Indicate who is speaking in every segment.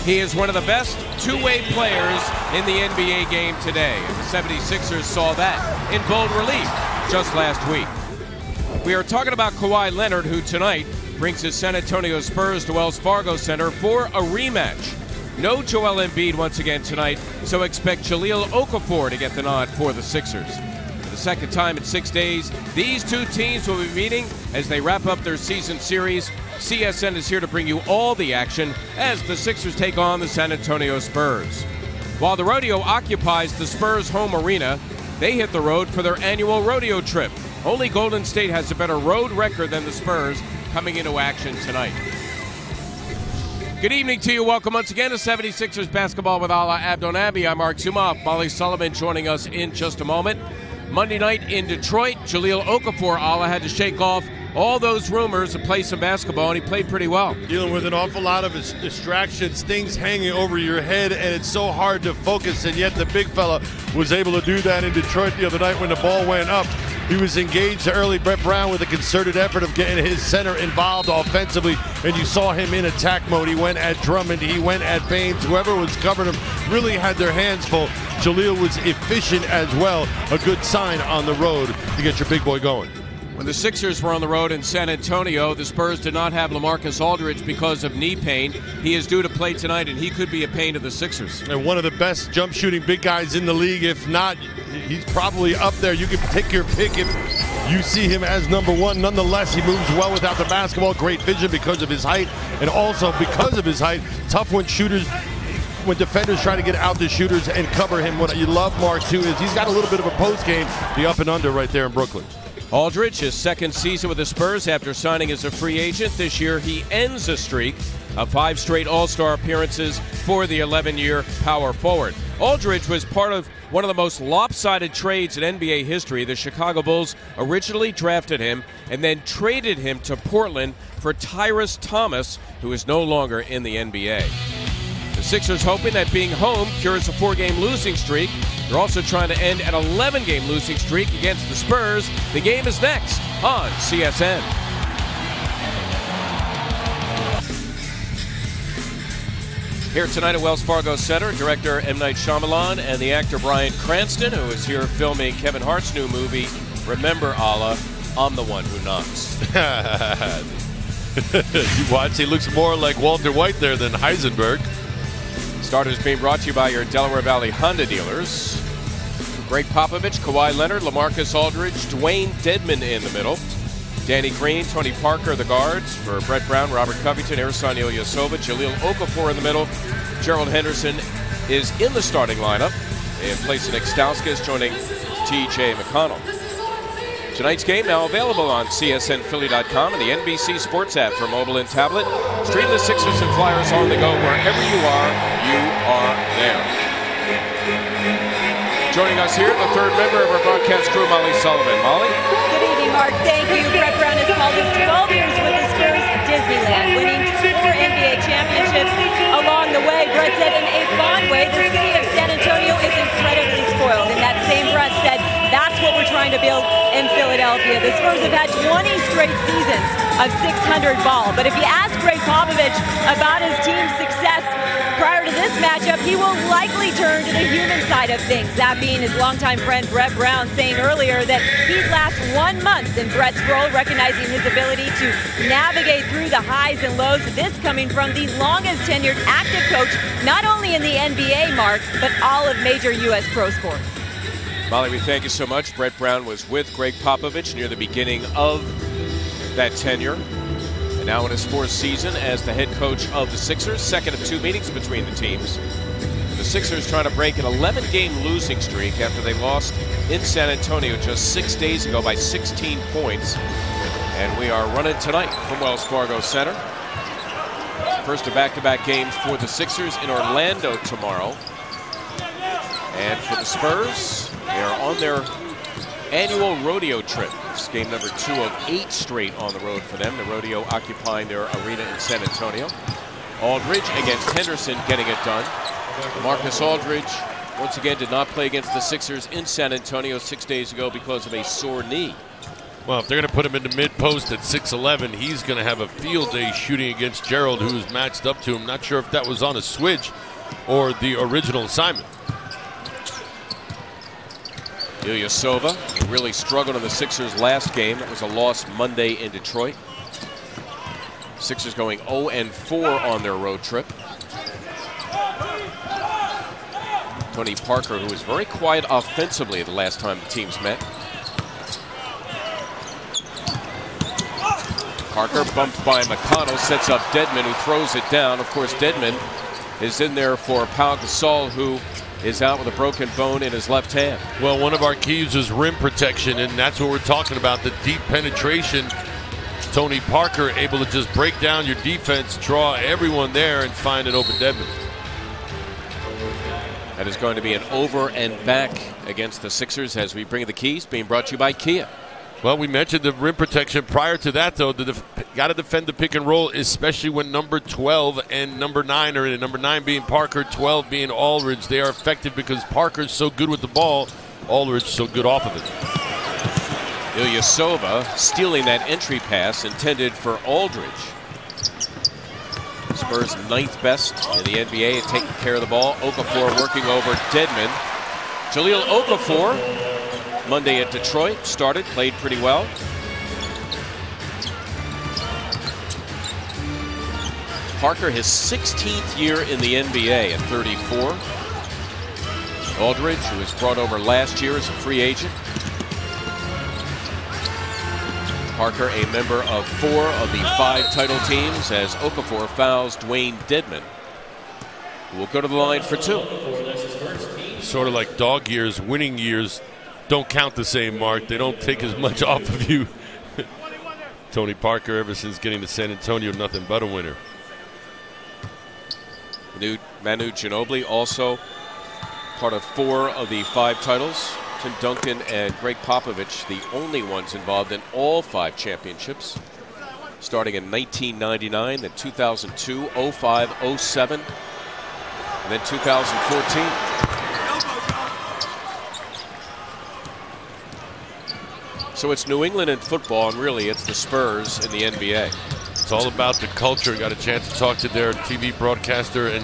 Speaker 1: He is one of the best two-way players in the NBA game today. And the 76ers saw that in bold relief just last week. We are talking about Kawhi Leonard, who tonight brings his San Antonio Spurs to Wells Fargo Center for a rematch. No Joel Embiid once again tonight, so expect Jahlil Okafor to get the nod for the Sixers. For the second time in 6 days, these two teams will be meeting as they wrap up their season series. CSN is here to bring you all the action as the Sixers take on the San Antonio Spurs. While the rodeo occupies the Spurs' home arena, they hit the road for their annual rodeo trip. Only Golden State has a better road record than the Spurs coming into action tonight. Good evening to you. Welcome once again to 76ers Basketball with Ala Abdonabi. I'm Mark Zumoff. Molly Sullivan joining us in just a moment. Monday night in Detroit, Jahlil Okafor, Ala, had to shake off all those rumors to play some basketball, and he played pretty well.
Speaker 2: Dealing with an awful lot of distractions, things hanging over your head, and it's so hard to focus, and yet the big fella was able to do that in Detroit the other night when the ball went up. He was engaged early, Brett Brown, with a concerted effort of getting his center involved offensively, and you saw him in attack mode. He went at Drummond, he went at Baines, whoever was covering him really had their hands full. Jahlil was efficient as well, a good sign on the road to get your big boy going.
Speaker 1: When the Sixers were on the road in San Antonio, the Spurs did not have LaMarcus Aldridge because of knee pain. He is due to play tonight, and he could be a pain to the Sixers.
Speaker 2: And one of the best jump shooting big guys in the league. If not, he's probably up there. You can take your pick if you see him as number one. Nonetheless, he moves well without the basketball. Great vision because of his height, and also because of his height, tough when defenders try to get out the shooters and cover him. What you love, Mark, too, is he's got a little bit of a post game, the up and under right there in Brooklyn.
Speaker 1: Aldridge, his second season with the Spurs after signing as a free agent. This year, he ends a streak of 5 straight All-Star appearances for the 11-year power forward. Aldridge was part of one of the most lopsided trades in NBA history. The Chicago Bulls originally drafted him and then traded him to Portland for Tyrese Thomas, who is no longer in the NBA. The Sixers hoping that being home cures a 4-game losing streak. They're also trying to end an 11-game losing streak against the Spurs. The game is next on CSN. Here tonight at Wells Fargo Center, director M. Night Shyamalan and the actor Bryan Cranston, who is here filming Kevin Hart's new movie, Remember, Allah, I'm the One Who Knocks.
Speaker 2: You watch, he looks more like Walter White there than Heisenberg.
Speaker 1: Starters being brought to you by your Delaware Valley Honda dealers. Greg Popovich, Kawhi Leonard, LaMarcus Aldridge, Dwayne Dedmon in the middle. Danny Green, Tony Parker, the guards. For Brett Brown, Robert Covington, Ersan Ilyasova, Jahlil Okafor in the middle. Gerald Henderson is in the starting lineup. And place of Nick Stauskas joining T.J. McConnell. Tonight's game now available on CSNPhilly.com and the NBC Sports app for mobile and tablet. Stream the Sixers and Flyers on the go. Wherever you are there. Joining us here, the third member of our broadcast crew, Molly Sullivan. Molly?
Speaker 3: Good evening, Mark. Thank you. Brett Brown has called his 12 years with the Spurs Disneyland, winning 4 NBA championships along the way. Brett said in a fond way, the city of San Antonio is incredibly spoiled. In that same breath said, that's what we're trying to build in Philadelphia. The Spurs have had 20 straight seasons of 600 ball. But if you ask Greg Popovich about his team's success prior to this matchup, he will likely turn to the human side of things. That being his longtime friend Brett Brown saying earlier that he'd last 1 month in Brett's role, recognizing his ability to navigate through the highs and lows. This coming from the longest tenured active coach, not only in the NBA, Mark, but all of major U.S. pro sports.
Speaker 1: Molly, we thank you so much. Brett Brown was with Greg Popovich near the beginning of that tenure. And now in his 4th season as the head coach of the Sixers, second of 2 meetings between the teams. The Sixers trying to break an 11-game losing streak after they lost in San Antonio just 6 days ago by 16 points. And we are running tonight from Wells Fargo Center. First of back-to-back games for the Sixers in Orlando tomorrow. And for the Spurs, they are on their annual rodeo trip. It's game number 2 of 8 straight on the road for them. The rodeo occupying their arena in San Antonio. Aldridge against Henderson getting it done. Marcus Aldridge once again did not play against the Sixers in San Antonio 6 days ago because of a sore knee.
Speaker 2: Well, if they're going to put him in the mid-post at 6'11", he's going to have a field day shooting against Gerald, who's matched up to him. Not sure if that was on a switch or the original assignment.
Speaker 1: Ilyasova really struggled in the Sixers' last game. That was a loss Monday in Detroit. Sixers going 0-4 on their road trip. Tony Parker, who was very quiet offensively the last time the teams met. Parker bumped by McConnell, sets up Dedmon, who throws it down. Of course, Dedmon is in there for Pau Gasol, who is out with a broken bone in his left hand.
Speaker 2: Well, one of our keys is rim protection, and that's what we're talking about, the deep penetration. Tony Parker able to just break down your defense, draw everyone there, and find an open Dedmon.
Speaker 1: That is going to be an over and back against the Sixers as we bring the keys, being brought to you by Kia.
Speaker 2: Well, we mentioned the rim protection. Prior to that, though, got to defend the pick and roll, especially when number 12 and number 9 are in it. Number 9 being Parker, 12 being Aldridge. They are effective because Parker's so good with the ball, Aldridge so good off of it.
Speaker 1: Ilyasova stealing that entry pass intended for Aldridge. Spurs 9th best in the NBA at taking care of the ball. Okafor working over Dedmon. Jahlil Okafor, Monday at Detroit, started, played pretty well. Parker, his 16th year in the NBA at 34. Aldridge, who was brought over last year as a free agent. Parker, a member of 4 of the 5 title teams, as Okafor fouls Dwayne Dedmon, who will go to the line for 2.
Speaker 2: Sort of like dog years, winning years don't count the same, Mark. They don't take as much off of you. Tony Parker, ever since getting to San Antonio, nothing but a winner.
Speaker 1: Manu Ginobili, also part of 4 of the 5 titles. Tim Duncan and Greg Popovich, the only ones involved in all 5 championships, starting in 1999, then 2002, 05, 07, and then 2014. So it's New England in football, and really it's the Spurs in the NBA.
Speaker 2: It's all about the culture. Got a chance to talk to their TV broadcaster and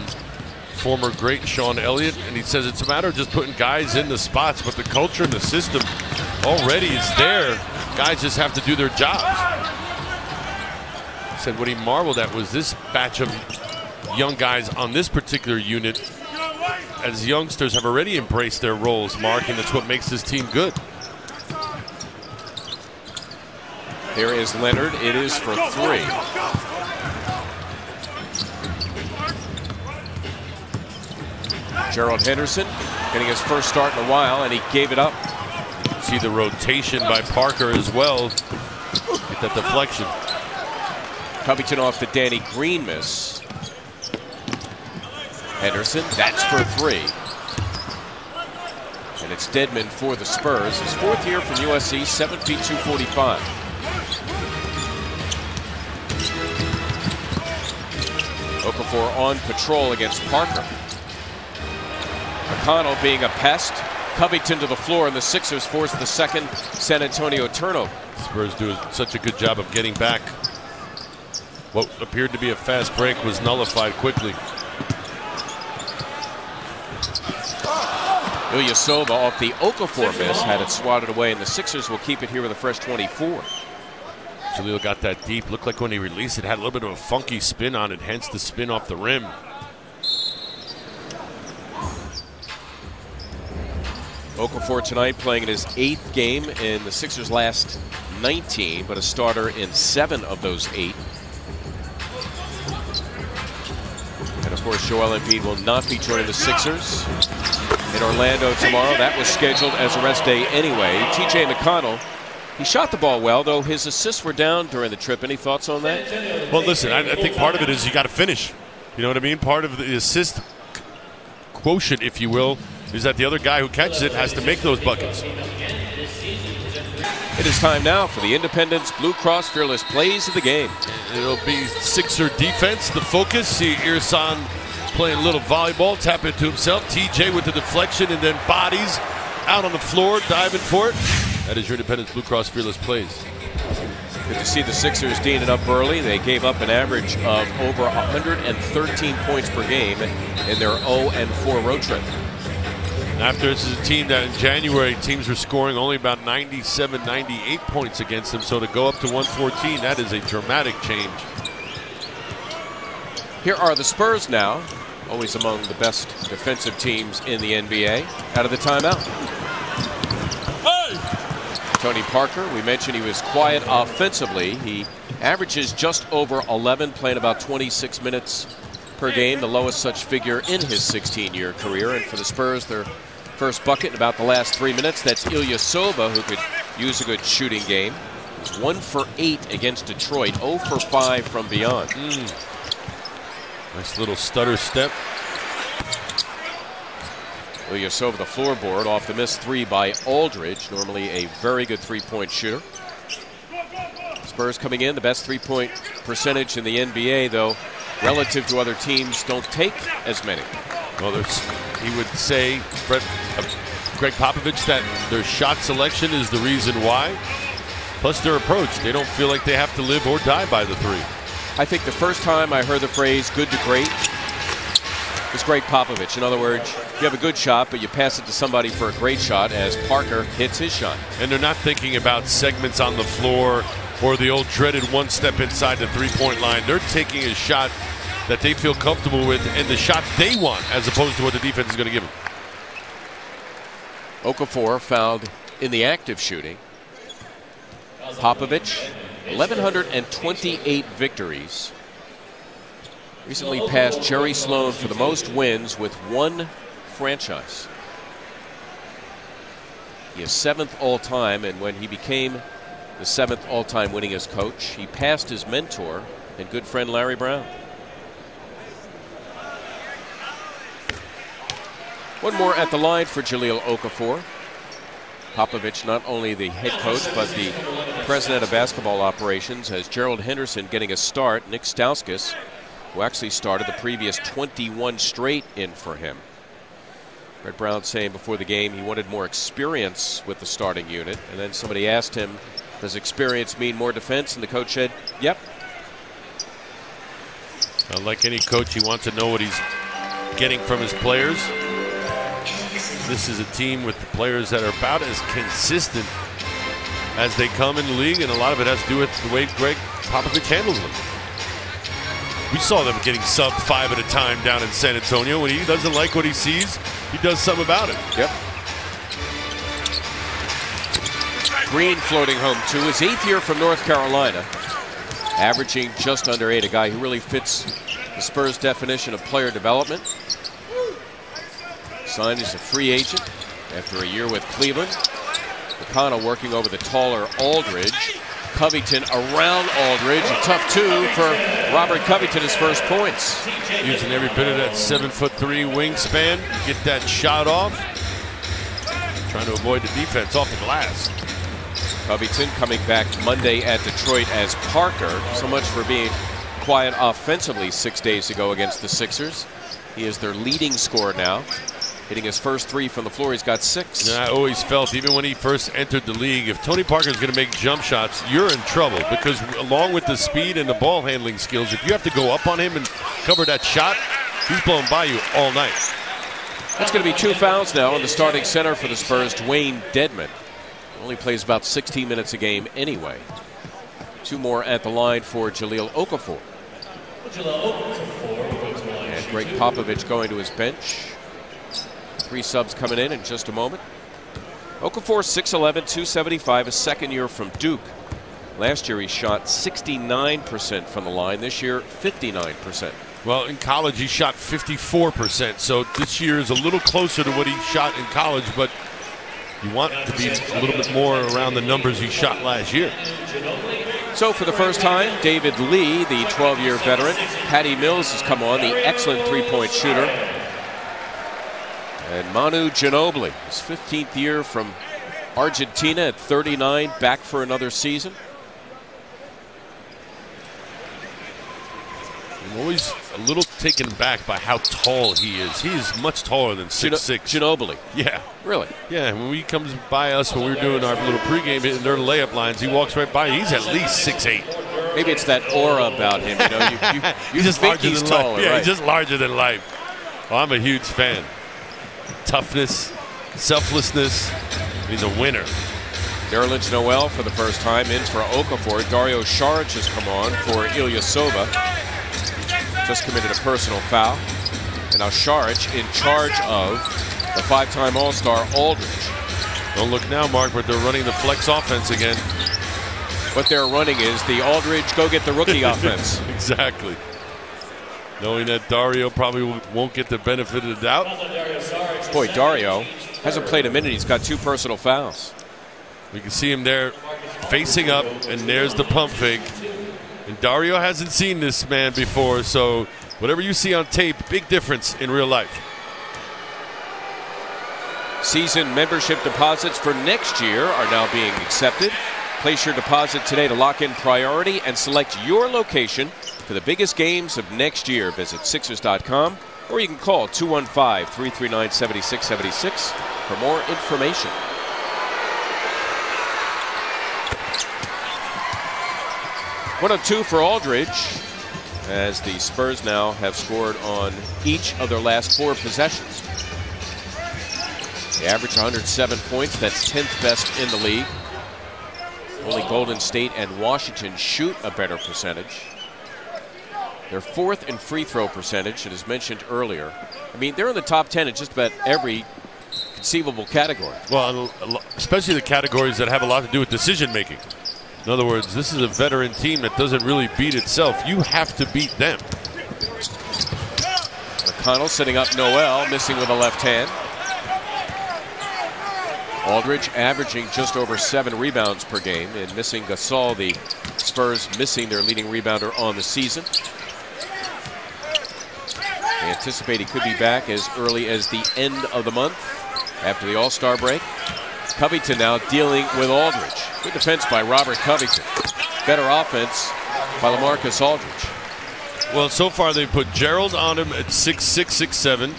Speaker 2: former great Sean Elliott, and he says it's a matter of just putting guys in the spots, but the culture and the system already is there. Guys just have to do their jobs. He said what he marveled at was this batch of young guys on this particular unit, as youngsters have already embraced their roles, Mark, and that's what makes this team good.
Speaker 1: Here is Leonard. It is for 3. Gerald Henderson getting his first start in a while, and he gave it up.
Speaker 2: See the rotation by Parker as well. Get that deflection.
Speaker 1: Covington off the Danny Green miss. Henderson, that's for 3. And it's Dedmon for the Spurs. His 4th year from USC, 7 feet 245. Okafor on patrol against Parker. McConnell being a pest. Covington to the floor, and the Sixers force the second San Antonio turnover.
Speaker 2: Spurs do such a good job of getting back. What appeared to be a fast break was nullified quickly.
Speaker 1: Ilyasova off the Okafor miss had it swatted away, and the Sixers will keep it here with a fresh 24.
Speaker 2: Jahlil got that deep. Looked like when he released it, had a little bit of a funky spin on it, hence the spin off the rim.
Speaker 1: Okafor tonight playing in his 8th game in the Sixers' last 19, but a starter in 7 of those 8. And of course, Joel Embiid will not be joining the Sixers in Orlando tomorrow. That was scheduled as a rest day anyway. TJ McConnell, he shot the ball well, though his assists were down during the trip. Any thoughts on that?
Speaker 2: Well, listen, I think part of it is you got to finish. You know what I mean? Part of the assist quotient, if you will, is that the other guy who catches it has to make those buckets.
Speaker 1: It is time now for the Independence Blue Cross Fearless Plays of the game.
Speaker 2: It'll be Sixer defense, the focus. See Irsan playing a little volleyball, tap into himself. TJ with the deflection and then bodies out on the floor, diving for it. That is your Independence Blue Cross Fearless Plays.
Speaker 1: Good to see the Sixers D'ing it up early. They gave up an average of over 113 points per game in their 0-4 road trip.
Speaker 2: After this is a team that in January teams were scoring only about 97, 98 points against them. So to go up to 114, that is a dramatic change.
Speaker 1: Here are the Spurs now, always among the best defensive teams in the NBA, out of the timeout. Tony Parker, we mentioned he was quiet offensively. He averages just over 11, playing about 26 minutes per game, the lowest such figure in his 16-year career. And for the Spurs, their first bucket in about the last 3 minutes. That's Ilyasova, who could use a good shooting game. 1 for 8 against Detroit, 0 for 5 from beyond.
Speaker 2: Nice little stutter step.
Speaker 1: Ilyasova, the floorboard, off the missed 3 by Aldridge. Normally a very good three-point shooter. Spurs coming in, the best three-point percentage in the NBA, though, relative to other teams, don't take as many.
Speaker 2: Well, he would say, Greg Popovich, that their shot selection is the reason why. Plus their approach. They don't feel like they have to live or die by the 3.
Speaker 1: I think the first time I heard the phrase good to great was Greg Popovich. In other words, you have a good shot, but you pass it to somebody for a great shot as Parker hits his shot.
Speaker 2: And they're not thinking about segments on the floor or the old dreaded one step inside the three-point line. They're taking a shot that they feel comfortable with and the shot they want as opposed to what the defense is going to give them.
Speaker 1: Okafor fouled in the active shooting. Popovich, 1,128 victories. Recently passed Jerry Sloan for the most wins with 1 franchise. He is 7th all-time, and when he became the 7th all-time winningest coach, he passed his mentor and good friend Larry Brown. One more at the line for Jahlil Okafor. Popovich, not only the head coach, but the president of basketball operations, has Gerald Henderson getting a start. Nick Stauskas, who actually started the previous 21 straight, in for him. Red Brown saying before the game he wanted more experience with the starting unit, and then somebody asked him, does experience mean more defense? And the coach said, yep.
Speaker 2: Like any coach, he wants to know what he's getting from his players. This is a team with the players that are about as consistent as they come in the league, and a lot of it has to do with the way Greg Popovich handles them. We saw them getting sub 5 at a time down in San Antonio. When he doesn't like what he sees, he does something about it.
Speaker 1: Yep. Green floating home to his 8th year from North Carolina, averaging just under 8, a guy who really fits the Spurs' definition of player development. Signed as a free agent after a year with Cleveland. McConnell working over the taller Aldridge. Covington around Aldridge. A tough 2 for Robert Covington, his first points.
Speaker 2: Using every bit of that 7'3" wingspan. Get that shot off. Trying to avoid the defense off the glass.
Speaker 1: Covington coming back Monday at Detroit as Parker. So much for being quiet offensively 6 days ago against the Sixers. He is their leading scorer now. Hitting his first 3 from the floor, he's got 6.
Speaker 2: And I always felt, even when he first entered the league, if Tony Parker is going to make jump shots, you're in trouble, because along with the speed and the ball handling skills, if you have to go up on him and cover that shot, he's blowing by you all night.
Speaker 1: That's going to be 2 fouls now on the starting center for the Spurs, Dwayne Dedmon. Only plays about 16 minutes a game anyway. 2 more at the line for Jahlil Okafor. And Greg Popovich going to his bench. 3 subs coming in just a moment. Okafor 6'11", 275, a second year from Duke. Last year he shot 69% from the line. This year 59%.
Speaker 2: Well, in college he shot 54%. So this year is a little closer to what he shot in college, but you want to be a little bit more around the numbers he shot last year.
Speaker 1: So for the first time, David Lee, the 12-year veteran. Patty Mills has come on, the excellent three-point shooter. And Manu Ginobili, his 15th year from Argentina at 39, back for another season.
Speaker 2: always a little taken back by how tall he is. He is much taller than 6'6".
Speaker 1: Ginobili.
Speaker 2: Yeah.
Speaker 1: Really?
Speaker 2: Yeah, when he comes by us when we were doing our little pregame in their layup lines, he walks right by. He's at least 6'8".
Speaker 1: Maybe it's that aura about him. You know, you just think he's taller.
Speaker 2: Yeah,
Speaker 1: right?
Speaker 2: he's just larger than life. Well, I'm a huge fan. Toughness, selflessness. He's a winner.
Speaker 1: Nerlens Noel for the first time in for Okafor. Dario Saric has come on for Ilyasova. Just committed a personal foul. And now Saric in charge of the 5-time All-Star Aldridge.
Speaker 2: Don't look now, Mark, but they're running the flex offense again.
Speaker 1: What they're running is the Aldridge go get the rookie offense.
Speaker 2: Exactly. Knowing that Dario probably won't get the benefit of the doubt.
Speaker 1: Boy, Dario hasn't played a minute. He's got 2 personal fouls.
Speaker 2: We can see him there facing up, and there's the pump fake. And Dario hasn't seen this man before, so whatever you see on tape, big difference in real life.
Speaker 1: Season membership deposits for next year are now being accepted. Place your deposit today to lock in priority and select your location for the biggest games of next year. Visit Sixers.com, or you can call 215-339-7676 for more information. One of 2 for Aldridge, as the Spurs now have scored on each of their last 4 possessions. They average 107 points. That's 10th best in the league. Only Golden State and Washington shoot a better percentage. They're 4th in free throw percentage, and as mentioned earlier, I mean, they're in the top 10 in just about every conceivable category.
Speaker 2: Well, especially the categories that have a lot to do with decision making. In other words, this is a veteran team that doesn't really beat itself. You have to beat them.
Speaker 1: McConnell setting up Noel, missing with a left hand. Aldridge averaging just over 7 rebounds per game, and missing Gasol, the Spurs missing their leading rebounder on the season. They anticipate he could be back as early as the end of the month after the All-Star break. Covington now dealing with Aldridge. Good defense by Robert Covington. Better offense by LaMarcus Aldridge.
Speaker 2: Well, so far they've put Gerald on him at 6'6", 6'7".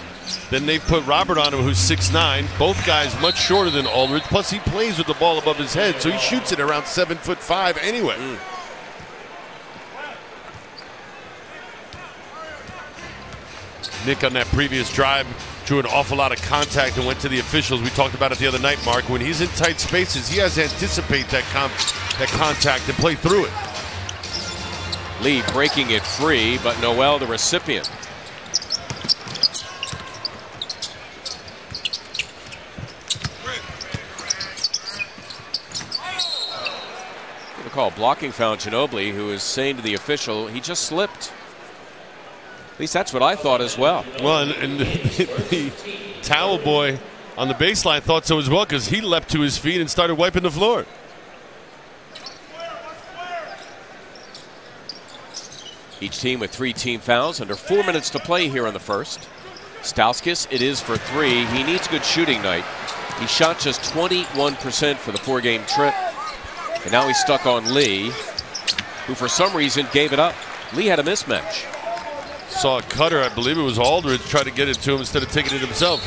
Speaker 2: Then they've put Robert on him, who's 6'9". Both guys much shorter than Aldridge. Plus, he plays with the ball above his head, so he shoots it around 7'5" anyway. Nick on that previous drive drew an awful lot of contact and went to the officials. We talked about it the other night, Mark. When he's in tight spaces, he has to anticipate that contact and play through it.
Speaker 1: Lee breaking it free, but Noel the recipient. Going to call blocking foul Ginobili, who is saying to the official he just slipped. At least that's what I thought as well.
Speaker 2: Well, and the towel boy on the baseline thought so as well, because he leapt to his feet and started wiping the floor.
Speaker 1: Each team with 3 team fouls. Under 4 minutes to play here in the first. Stauskas, it is for 3. He needs a good shooting night. He shot just 21% for the 4-game trip. And now he's stuck on Lee, who for some reason gave it up. Lee had a mismatch.
Speaker 2: Saw a cutter, I believe it was Aldridge, try to get it to him instead of taking it himself.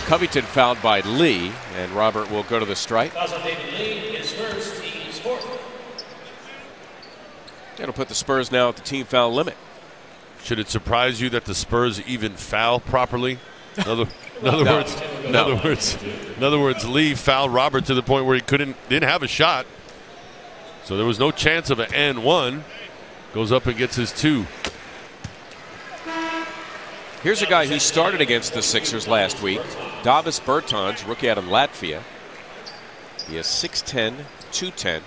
Speaker 1: Covington fouled by Lee, and Robert will go to the strike. That'll put the Spurs now at the team foul limit.
Speaker 2: Should it surprise you that the Spurs even foul properly? In other words, Lee fouled Robert to the point where he didn't have a shot. So there was no chance of an N1. Goes up and gets his 2.
Speaker 1: Here's a guy who started against the Sixers last week, Davis Bertans, rookie out of Latvia. He is 6'10", 210,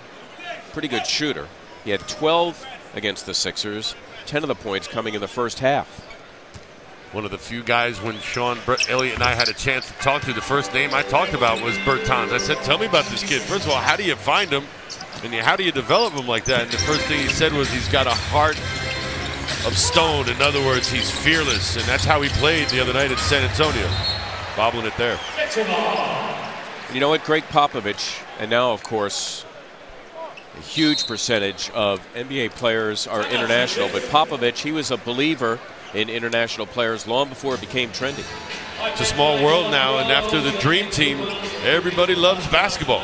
Speaker 1: pretty good shooter. He had 12 against the Sixers, 10 of the points coming in the first half.
Speaker 2: One of the few guys when Sean Elliott and I had a chance to talk to, the first name I talked about was Bertans. I said, tell me about this kid. First of all, how do you find him? And how do you develop him like that? And the first thing he said was he's got a heart of stone. In other words, he's fearless, and that's how he played the other night in San Antonio. Bobbling it there.
Speaker 1: You know what, Greg Popovich, and now of course A huge percentage of NBA players are international, but Popovich, he was a believer in international players long before it became trendy.
Speaker 2: It's a small world now, and after the Dream Team, everybody loves basketball.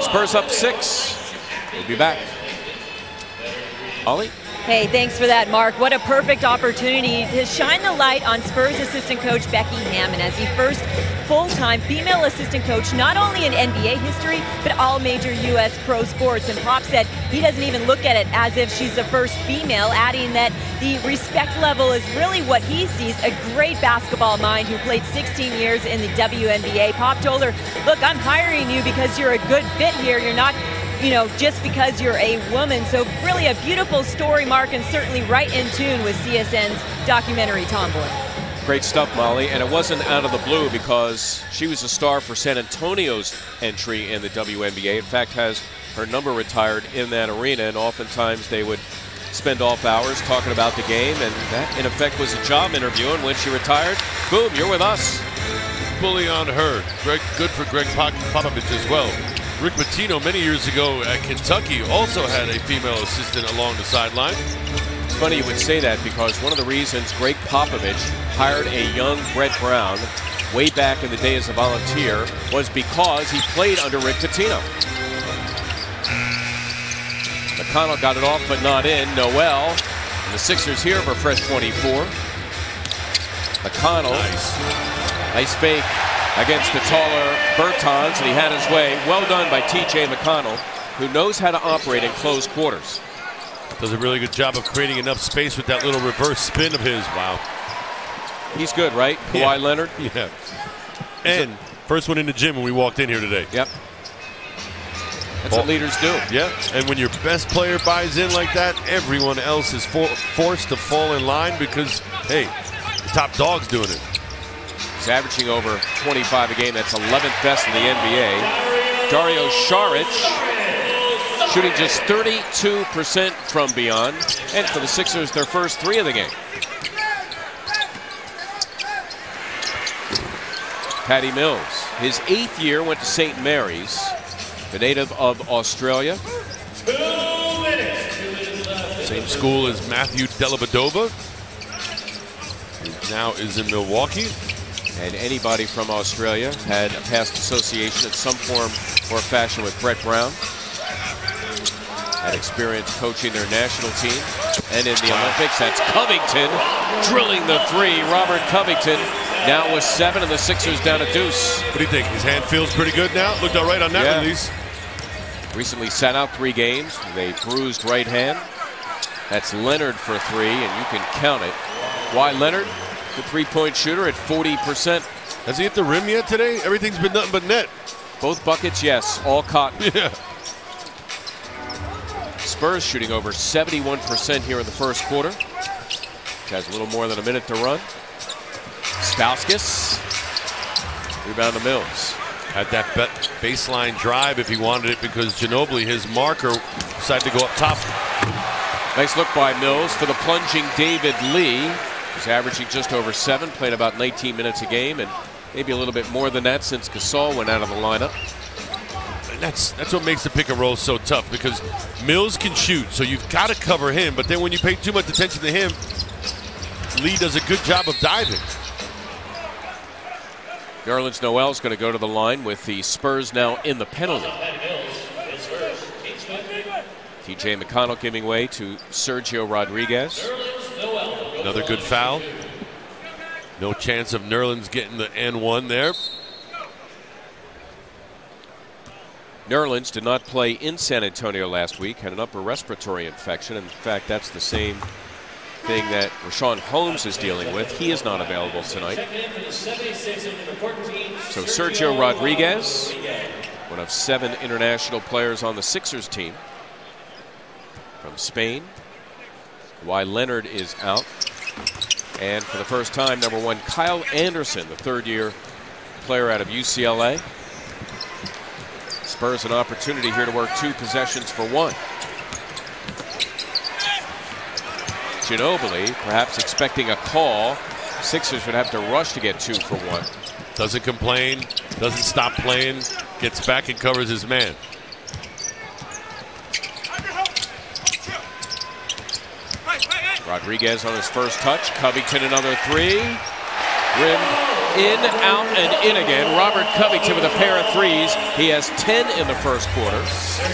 Speaker 1: Spurs up 6. We'll be back. Ollie?
Speaker 3: Hey, thanks for that, Mark. What a perfect opportunity to shine the light on Spurs assistant coach Becky Hammon as the first full-time female assistant coach, not only in NBA history, but all major U.S. pro sports. And Pop said he doesn't even look at it as if she's the first female, adding that the respect level is really what he sees. A great basketball mind who played 16 years in the WNBA. Pop told her, look, I'm hiring you because you're a good fit here. You're not, just because you're a woman. So really a beautiful story, Mark, and certainly right in tune with CSN's documentary Tomboy.
Speaker 1: Great stuff, Molly, and it wasn't out of the blue because she was a star for San Antonio's entry in the WNBA. In fact, has her number retired in that arena, and oftentimes they would spend off hours talking about the game, and that, in effect, was a job interview, and when she retired, boom, you're with us.
Speaker 2: Fully on her. Good for Greg Popovich as well. Rick Pitino, many years ago at Kentucky, also had a female assistant along the sideline.
Speaker 1: It's funny you would say that because one of the reasons Greg Popovich hired a young Brett Brown way back in the day as a volunteer was because he played under Rick Pitino. McConnell got it off, but not in. Noel, and the Sixers here for fresh 24. McConnell, nice fake against the taller Bertans, and he had his way. Well done by T.J. McConnell, who knows how to operate in close quarters.
Speaker 2: Does a really good job of creating enough space with that little reverse spin of his. Wow.
Speaker 1: He's good, right? Kawhi Leonard?
Speaker 2: Yeah. And first one in the gym when we walked in here today.
Speaker 1: Yep. That's what leaders do.
Speaker 2: Yeah, and when your best player buys in like that, everyone else is forced to fall in line because, hey, the top dog's doing it.
Speaker 1: He's averaging over 25 a game. That's 11th best in the NBA. Dario Saric shooting just 32% from beyond. And for the Sixers, their first 3 of the game. Patty Mills, his 8th year, went to St. Mary's, the native of Australia.
Speaker 2: Same school as Matthew Dellavedova, who now is in Milwaukee.
Speaker 1: And anybody from Australia had a past association in some form or fashion with Brett Brown. Had experience coaching their national team. And in the Olympics, that's Covington drilling the 3. Robert Covington now with 7, and the Sixers down a deuce.
Speaker 2: What do you think? His hand feels pretty good now? Looked all right on that release.
Speaker 1: Recently sat out 3 games with a bruised right hand. That's Leonard for 3, and you can count it. Why Leonard? The 3-point shooter at 40%.
Speaker 2: Has he hit the rim yet today? Everything's been nothing but net.
Speaker 1: Both buckets, yes, all cotton.
Speaker 2: Yeah.
Speaker 1: Spurs shooting over 71% here in the first quarter. Has a little more than a minute to run. Stauskas. Rebound to Mills.
Speaker 2: Had that baseline drive if he wanted it because Ginobili, his marker, decided to go up top.
Speaker 1: Nice look by Mills for the plunging David Lee. He's averaging just over 7, playing about 19 minutes a game, and maybe a little bit more than that since Gasol went out of the lineup.
Speaker 2: And that's what makes the pick and roll so tough because Mills can shoot, so you've got to cover him. But then when you pay too much attention to him, Lee does a good job of diving.
Speaker 1: Nerlens Noel's going to go to the line with the Spurs now in the penalty. T.J. McConnell giving way to Sergio Rodriguez.
Speaker 2: Another good foul. No chance of Nerlens getting the N1 there.
Speaker 1: Nerlens did not play in San Antonio last week, had an upper respiratory infection. In fact, that's the same thing that Rashawn Holmes is dealing with. He is not available tonight. So Sergio Rodriguez, one of 7 international players on the Sixers team from Spain. Kawhi Leonard is out. And for the first time, number 1, Kyle Anderson, the 3rd-year player out of UCLA. Spurs an opportunity here to work 2 possessions for 1. Ginobili perhaps expecting a call. Sixers would have to rush to get 2 for 1.
Speaker 2: Doesn't complain, doesn't stop playing. Gets back and covers his man.
Speaker 1: Rodriguez on his first touch. Covington another three. Rim in, out, and in again. Robert Covington with a pair of threes. He has 10 in the first quarter.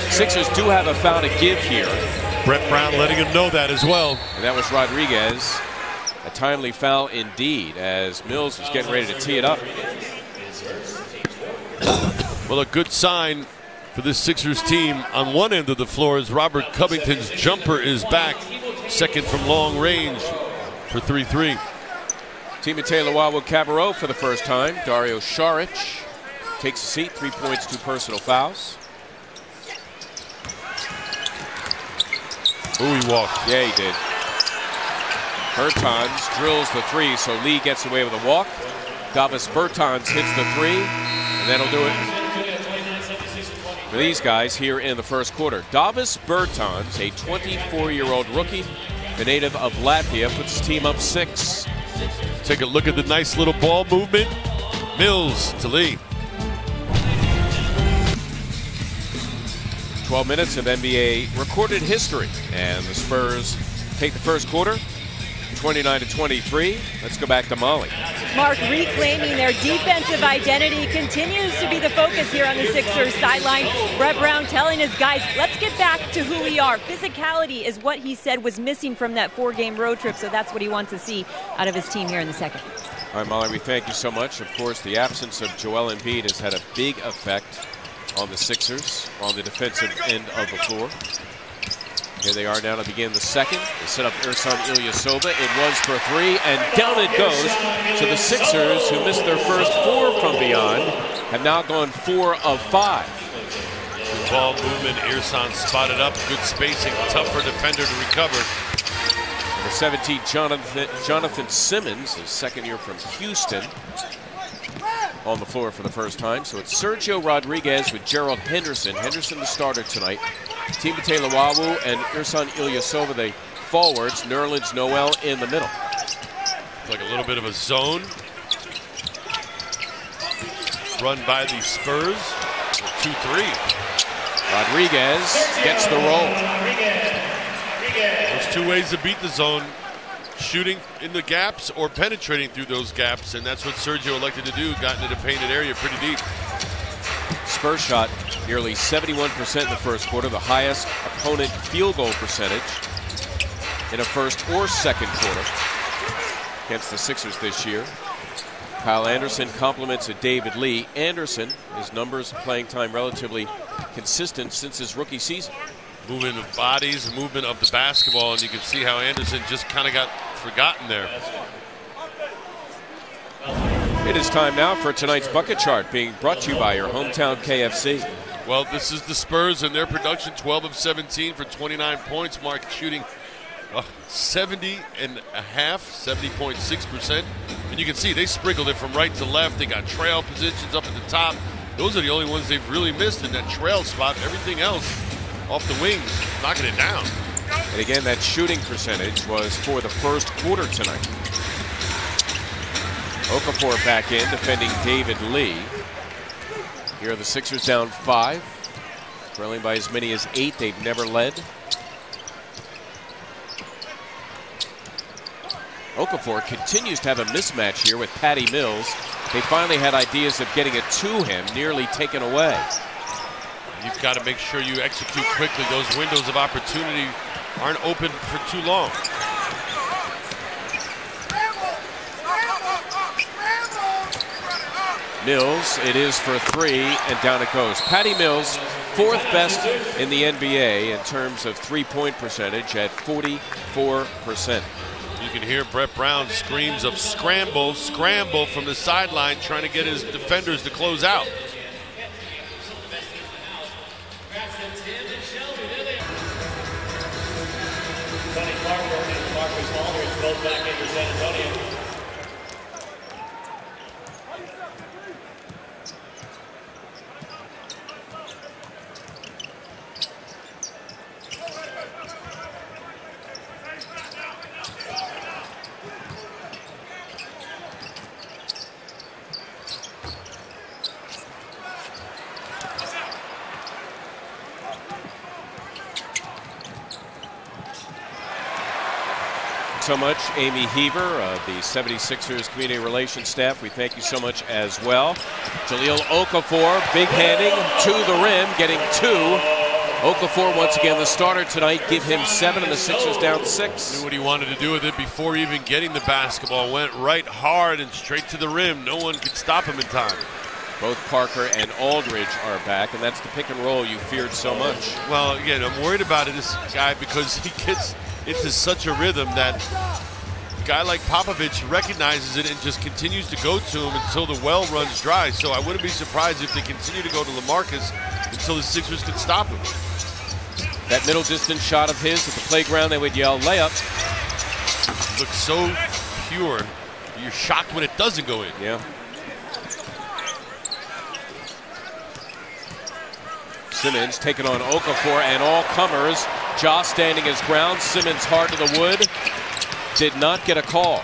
Speaker 1: Sixers do have a foul to give here.
Speaker 2: Brett Brown letting him know that as well.
Speaker 1: And that was Rodriguez. A timely foul indeed as Mills was getting ready to tee it up.
Speaker 2: Well, a good sign for this Sixers team on one end of the floor is Robert Covington's jumper is back. Second from long range for 3-3.
Speaker 1: Timotei Luwawu-Cabarrot for the first time. Dario Saric takes a seat. 3 points, 2 personal fouls.
Speaker 2: Ooh, he walked.
Speaker 1: Yeah, he did. Bertans drills the three, so Lee gets away with a walk. Davis Bertans hits the three, and that'll do it for these guys here in the first quarter. Davis Bertans, a 24-year-old rookie, the native of Latvia, puts his team up 6.
Speaker 2: Take a look at the nice little ball movement. Mills to Lee.
Speaker 1: 12 minutes of NBA recorded history, and the Spurs take the first quarter 29-23. Let's go back to Molly.
Speaker 3: Mark, reclaiming their defensive identity continues to be the focus here on the Sixers sideline. Brett Brown telling his guys, let's get back to who we are. Physicality is what he said was missing from that 4-game road trip, so that's what he wants to see out of his team here in the second.
Speaker 1: All right, Molly, we thank you so much. Of course, the absence of Joel Embiid has had a big effect on the Sixers on the defensive end of the floor. Here they are now to begin the second. They set up Ersan Ilyasova. It was for 3, and down it goes. So the Sixers, who missed their first 4 from beyond, have now gone 4 of 5.
Speaker 2: Good ball movement. Ersan spotted up. Good spacing. Tougher defender to recover.
Speaker 1: Number 17, Jonathan Simmons, his second year from Houston, on the floor for the first time. So it's Sergio Rodriguez with Gerald Henderson. Henderson the starter tonight. Timotei Luwawu and Ersan Ilyasova, the forwards. Nerlens Noel in the middle.
Speaker 2: Like a little bit of a zone. Run by the Spurs. 2-3.
Speaker 1: Rodriguez gets the roll.
Speaker 2: There's 2 ways to beat the zone. Shooting in the gaps or penetrating through those gaps, and that's what Sergio elected to do. Got into the painted area pretty deep.
Speaker 1: Spurs shot nearly 71% in the first quarter, the highest opponent field goal percentage in a first or second quarter against the Sixers this year. Kyle Anderson compliments of David Lee. Anderson, his numbers playing time relatively consistent since his rookie season.
Speaker 2: Movement of bodies, movement of the basketball, and you can see how Anderson just kind of got forgotten there.
Speaker 1: It is time now for tonight's bucket chart, being brought to you by your hometown KFC.
Speaker 2: Well, this is the Spurs and their production, 12 of 17 for 29 points. Mark shooting 70.6%. And you can see they sprinkled it from right to left. They got trail positions up at the top. Those are the only ones they've really missed in that trail spot. Everything else off the wings, knocking it down.
Speaker 1: And again, that shooting percentage was for the first quarter tonight. Okafor back in, defending David Lee. Here are the Sixers down 5. Trailing by as many as 8. They've never led. Okafor continues to have a mismatch here with Patty Mills. They finally had ideas of getting it to him, nearly taken away.
Speaker 2: You've got to make sure you execute quickly. Those windows of opportunity aren't open for too long.
Speaker 1: Mills, it is for 3, and down it goes. Patty Mills, 4th best in the NBA in terms of three-point percentage at 44%.
Speaker 2: You can hear Brett Brown screams of scramble, scramble from the sideline, trying to get his defenders to close out.
Speaker 4: Both back into San Antonio.
Speaker 1: so much. Amy Heaver of the 76ers Community Relations staff, we thank you so much as well. Jahlil Okafor, big handing to the rim, getting 2. Okafor, once again, the starter tonight. Give him 7 and the Sixers down 6.
Speaker 2: Knew what he wanted to do with it before even getting the basketball. Went right hard and straight to the rim. No one could stop him in time.
Speaker 1: Both Parker and Aldridge are back, and that's the pick and roll you feared so much.
Speaker 2: Well, again, I'm worried about this guy because he gets into such a rhythm that a guy like Popovich recognizes it and just continues to go to him until the well runs dry. So I wouldn't be surprised if they continue to go to LaMarcus until the Sixers can stop him.
Speaker 1: That middle distance shot of his at the playground, they would yell layup.
Speaker 2: Looks so pure. You're shocked when it doesn't go in.
Speaker 1: Yeah. Simmons taking on Okafor and all comers. Ja standing his ground. Simmons hard to the wood. Did not get a call.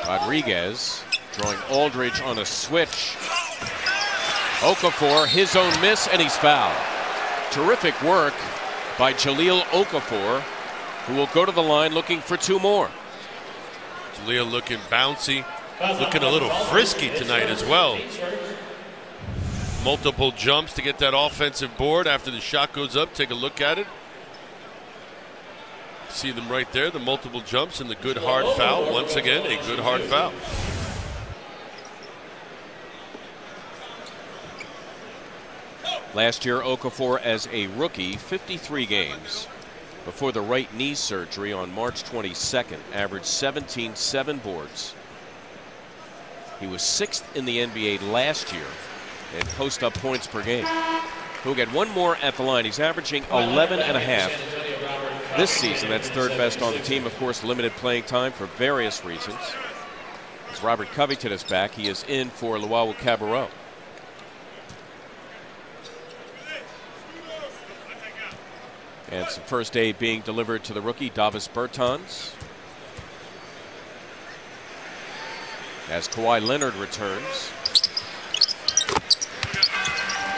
Speaker 1: Rodriguez drawing Aldridge on a switch. Okafor, his own miss, and he's fouled. Terrific work by Jahlil Okafor, who will go to the line looking for 2 more.
Speaker 2: Jahlil looking bouncy, looking a little frisky tonight as well. Multiple jumps to get that offensive board after the shot goes up. Take a look at it. See them right there, the multiple jumps and the good hard foul. Once again, a good hard foul.
Speaker 1: Last year, Okafor as a rookie, 53 games. Before the right knee surgery on March 22nd, averaged 17, 7 boards. He was 6th in the NBA last year in post-up points per game. He'll get 1 more at the line. He's averaging 11.5 this season. That's 3rd best on the team. Of course, limited playing time for various reasons. As Robert Covington is back, he is in for Luau Cabarrot. And some first aid being delivered to the rookie, Davis Bertans. As Kawhi Leonard returns.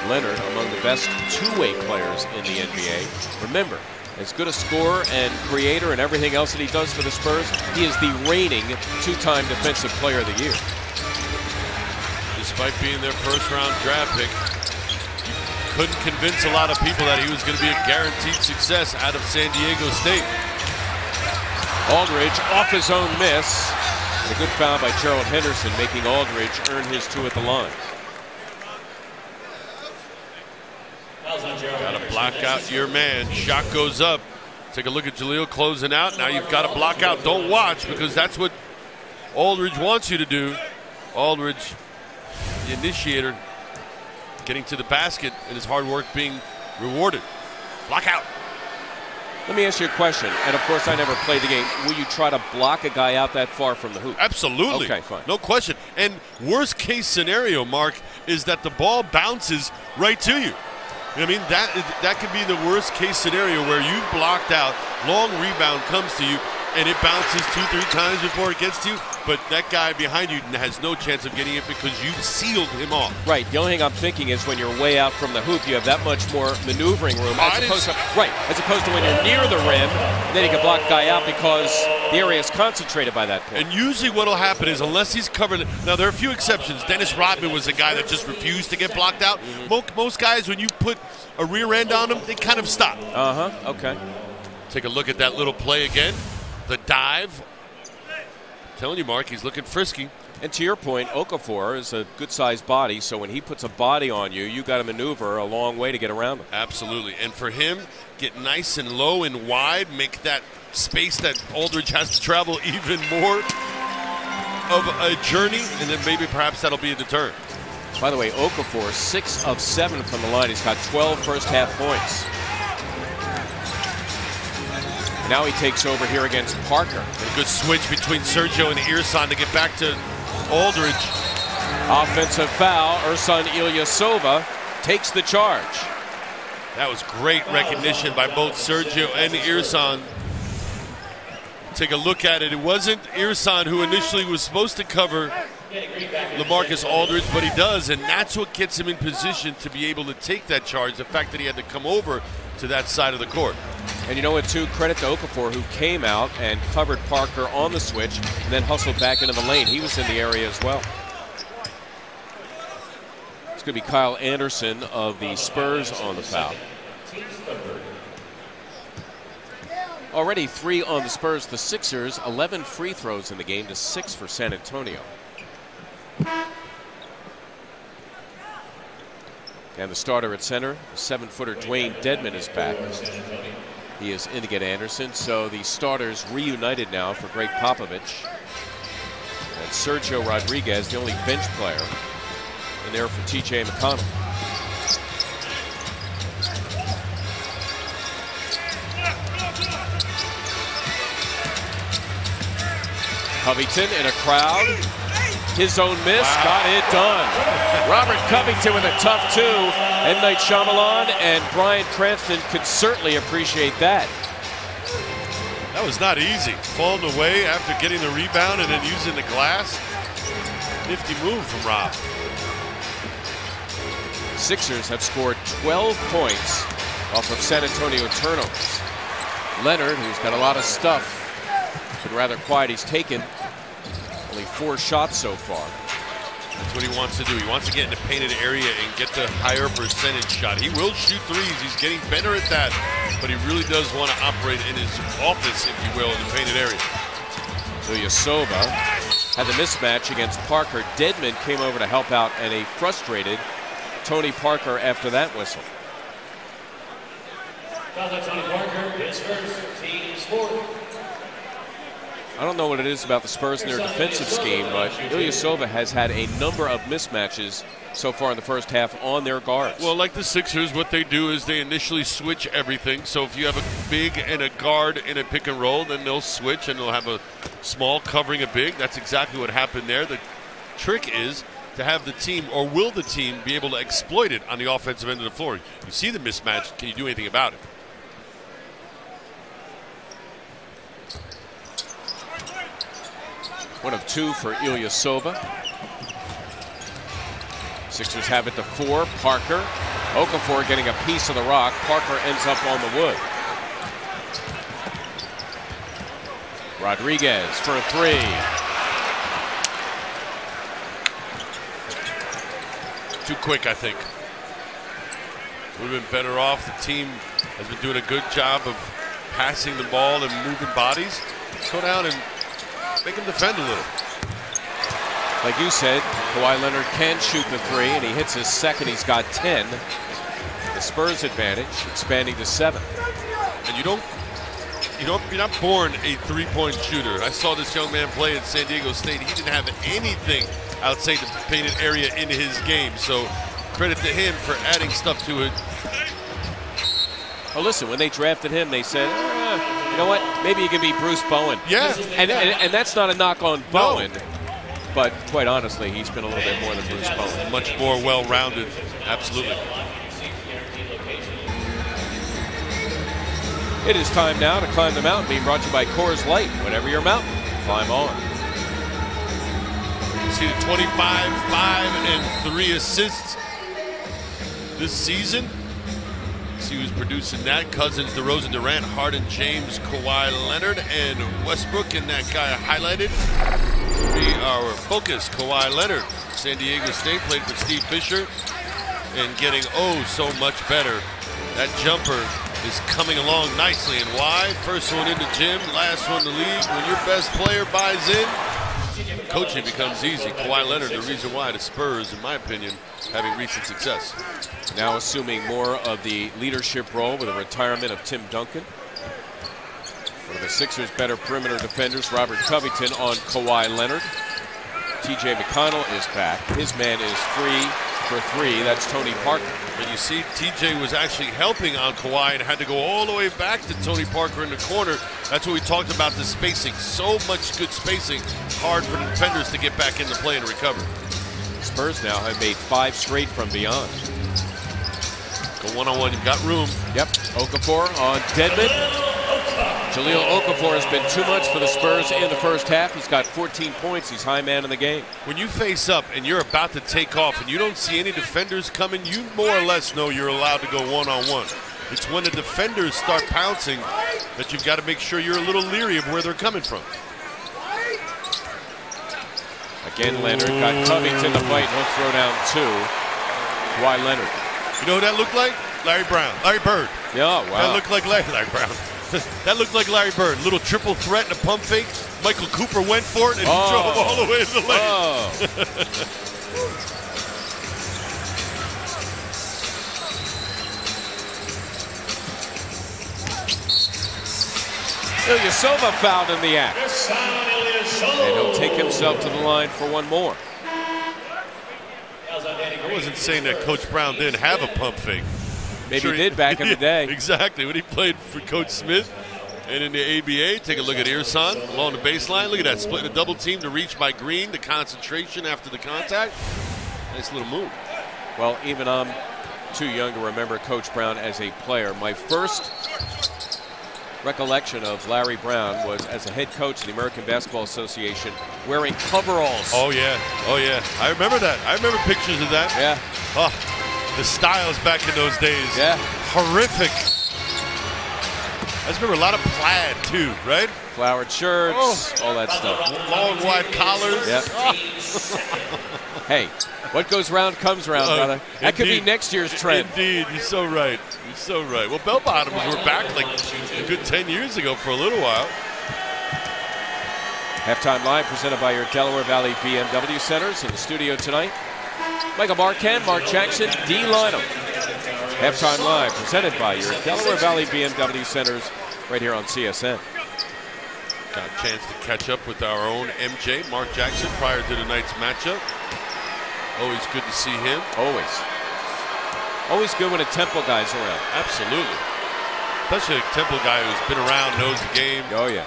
Speaker 1: Leonard among the best two-way players in the NBA. Remember, as good a scorer and creator and everything else that he does for the Spurs, he is the reigning 2-time Defensive Player of the Year.
Speaker 2: Despite being their first-round draft pick, couldn't convince a lot of people that he was going to be a guaranteed success out of San Diego State.
Speaker 1: Aldridge off his own miss. A good foul by Gerald Henderson, making Aldridge earn his 2 at the line.
Speaker 2: Got to block out your man. Shot goes up. Take a look at Jahlil closing out. Now you've got to block out. Don't watch, because that's what Aldridge wants you to do. Aldridge, the initiator, getting to the basket and his hard work being rewarded. Block out.
Speaker 1: Let me ask you a question, and of course I never played the game. Will you try to block a guy out that far from the hoop?
Speaker 2: Absolutely.
Speaker 1: Okay, fine.
Speaker 2: No question. And worst case scenario, Mark, is that the ball bounces right to you. I mean, that could be the worst case scenario where you've blocked out, long rebound comes to you, and it bounces 2-3 times before it gets to you, but that guy behind you has no chance of getting it because you've sealed him off.
Speaker 1: Right. The only thing I'm thinking is when you're way out from the hoop, you have that much more maneuvering room as opposed to when you're near the rim, then you can block a guy out because the area is concentrated by that point.
Speaker 2: And usually what will happen is, unless he's covered, now there are a few exceptions. Dennis Rodman was a guy that just refused to get blocked out. Most guys, when you put a rear end on them, they kind of stop.
Speaker 1: Okay.
Speaker 2: Take a look at that little play again. The dive. I'm telling you, Mark, he's looking frisky.
Speaker 1: And to your point, Okafor is a good-sized body, so when he puts a body on you, you got to maneuver a long way to get around him.
Speaker 2: Absolutely. And for him, get nice and low and wide, make that space that Aldridge has to travel even more of a journey, and then maybe perhaps that'll be a deterrent.
Speaker 1: By the way, Okafor, 6 of 7 from the line. He's got 12 first-half points. Now he takes over here against Parker.
Speaker 2: A good switch between Sergio and Ersan to get back to Aldridge.
Speaker 1: Offensive foul. Ersan Ilyasova takes the charge.
Speaker 2: That was great recognition by both Sergio and Ersan. Take a look at it. It wasn't Ersan who initially was supposed to cover LaMarcus Aldridge, but he does, and that's what gets him in position to be able to take that charge, the fact that he had to come over to that side of the court.
Speaker 1: And you know what, too? Credit to Okafor, who came out and covered Parker on the switch and then hustled back into the lane. He was in the area as well. It's going to be Kyle Anderson of the Spurs on the foul. Already 3 on the Spurs. The Sixers, 11 free throws in the game to 6 for San Antonio. And the starter at center, the 7-footer Dwayne Dedmon, is back. He is in to get Anderson, so the starters reunited now for Greg Popovich. And Sergio Rodriguez, the only bench player, in there for TJ McConnell. Covington in a crowd. His own miss, got it done. Robert Covington with a tough 2. M. Night Shyamalan and Bryan Cranston could certainly appreciate that.
Speaker 2: That was not easy. Falling away after getting the rebound and then using the glass. Nifty move from Rob.
Speaker 1: Sixers have scored 12 points off of San Antonio turnovers. Leonard, who's got a lot of stuff, been rather quiet. He's taken only 4 shots so far.
Speaker 2: That's what he wants to do. He wants to get in the painted area and get the higher percentage shot. He will shoot threes. He's getting better at that, but he really does want to operate in his office, if you will, in the painted area.
Speaker 1: Ilyasova had the mismatch against Parker. Dedmon came over to help out, and a frustrated Tony Parker after that whistle.
Speaker 4: Tony Parker, his first, team sport.
Speaker 1: I don't know what it is about the Spurs and their defensive scheme, but Ilyasova has had a number of mismatches so far in the first half on their guards.
Speaker 2: Well, like the Sixers, what they do is they initially switch everything. So if you have a big and a guard in a pick and roll, then they'll switch and they'll have a small covering a big. That's exactly what happened there. The trick is to have the team, or will the team, be able to exploit it on the offensive end of the floor. You see the mismatch. Can you do anything about it?
Speaker 1: One of 2 for Ilyasova. Sixers have it to 4. Parker. Okafor getting a piece of the rock. Parker ends up on the wood. Rodriguez for a 3.
Speaker 2: Too quick, I think. Would have been better off. The team has been doing a good job of passing the ball and moving bodies. Go down and make him defend a little.
Speaker 1: Like you said, Kawhi Leonard can shoot the 3, and he hits his second. He's got 10. The Spurs advantage expanding to 7.
Speaker 2: And you're not born a three-point shooter. I saw this young man play at San Diego State. He didn't have anything outside the painted area in his game. So credit to him for adding stuff to it.
Speaker 1: Oh, listen, when they drafted him, they said, you know what, maybe he can be Bruce Bowen.
Speaker 2: Yeah.
Speaker 1: And that's not a knock on Bowen. No. But quite honestly, he's been a little bit more than Bruce Bowen.
Speaker 2: Much more well-rounded, absolutely.
Speaker 1: It is time now to climb the mountain, being brought to you by Coors Light. Whatever your mountain, climb on.
Speaker 2: You see the 25, 5, and 3 assists this season. See who's producing that. Cousins, DeRozan, Durant, Harden, James, Kawhi Leonard, and Westbrook. And that guy highlighted will be our focus, Kawhi Leonard. San Diego State played for Steve Fisher and getting so much better. That jumper is coming along nicely. And why? First one in the gym, last one in the league. When your best player buys in, coaching becomes easy. Kawhi Leonard, the reason why the Spurs, in my opinion, having recent success.
Speaker 1: Now assuming more of the leadership role with the retirement of Tim Duncan. One of the Sixers' better perimeter defenders, Robert Covington, on Kawhi Leonard. TJ McConnell is back. His man is free for 3. That's Tony Parker.
Speaker 2: And you see TJ was actually helping on Kawhi and had to go all the way back to Tony Parker in the corner. That's what we talked about, the spacing. So much good spacing. Hard for the defenders to get back into play and recover.
Speaker 1: Spurs now have made 5 straight from beyond.
Speaker 2: Go one-on-one, you've got room.
Speaker 1: Yep, Okafor on Dedmon. Jahlil Okafor has been too much for the Spurs in the first half. He's got 14 points. He's high man in the game.
Speaker 2: When you face up and you're about to take off and you don't see any defenders coming, you more or less know you're allowed to go one-on-one. It's when the defenders start pouncing that you've got to make sure you're a little leery of where they're coming from.
Speaker 1: Again, Leonard got Covington to fight. He'll throw down 2. Kawhi Leonard.
Speaker 2: You know who that looked like? Larry Bird.
Speaker 1: Yeah, wow.
Speaker 2: That looked like Larry Brown. That looked like Larry Bird. Little triple threat and a pump fake. Michael Cooper went for it and he drove all the way to the lane.
Speaker 1: Ilyasova fouled in the act. And he'll take himself to the line for one more.
Speaker 2: I wasn't saying that Coach Brown didn't have a pump fake.
Speaker 1: Maybe he did back in the day.
Speaker 2: Exactly. When he played for Coach Smith and in the ABA, take a look at Irsan along the baseline. Look at that, splitting a double team to reach by Green, the concentration after the contact. Nice little move.
Speaker 1: Well, even I'm too young to remember Coach Brown as a player. My first recollection of Larry Brown was as a head coach of the American Basketball Association wearing coveralls.
Speaker 2: Oh, yeah. Oh, yeah. I remember that. I remember pictures of that.
Speaker 1: Yeah.
Speaker 2: Oh, the styles back in those days.
Speaker 1: Yeah.
Speaker 2: Horrific. I just remember a lot of plaid, too, right?
Speaker 1: Flowered shirts, all that stuff.
Speaker 2: Long, wide collars.
Speaker 1: Yep. Hey, what goes round comes round, brother. That could be next year's trend.
Speaker 2: Indeed. You're so right. You're so right. Well, bell bottoms were back like a good 10 years ago for a little while.
Speaker 1: Halftime Live presented by your Delaware Valley BMW Centers. In the studio tonight, Michael Marcan, Mark Jackson, D. Lionel. Halftime Live presented by your Delaware Valley BMW Centers right here on CSN.
Speaker 2: Got a chance to catch up with our own MJ, Mark Jackson, prior to tonight's matchup. Always good to see him.
Speaker 1: Always. Always good when a Temple guy's around.
Speaker 2: Absolutely. Especially a Temple guy who's been around, knows the game.
Speaker 1: Oh, yeah.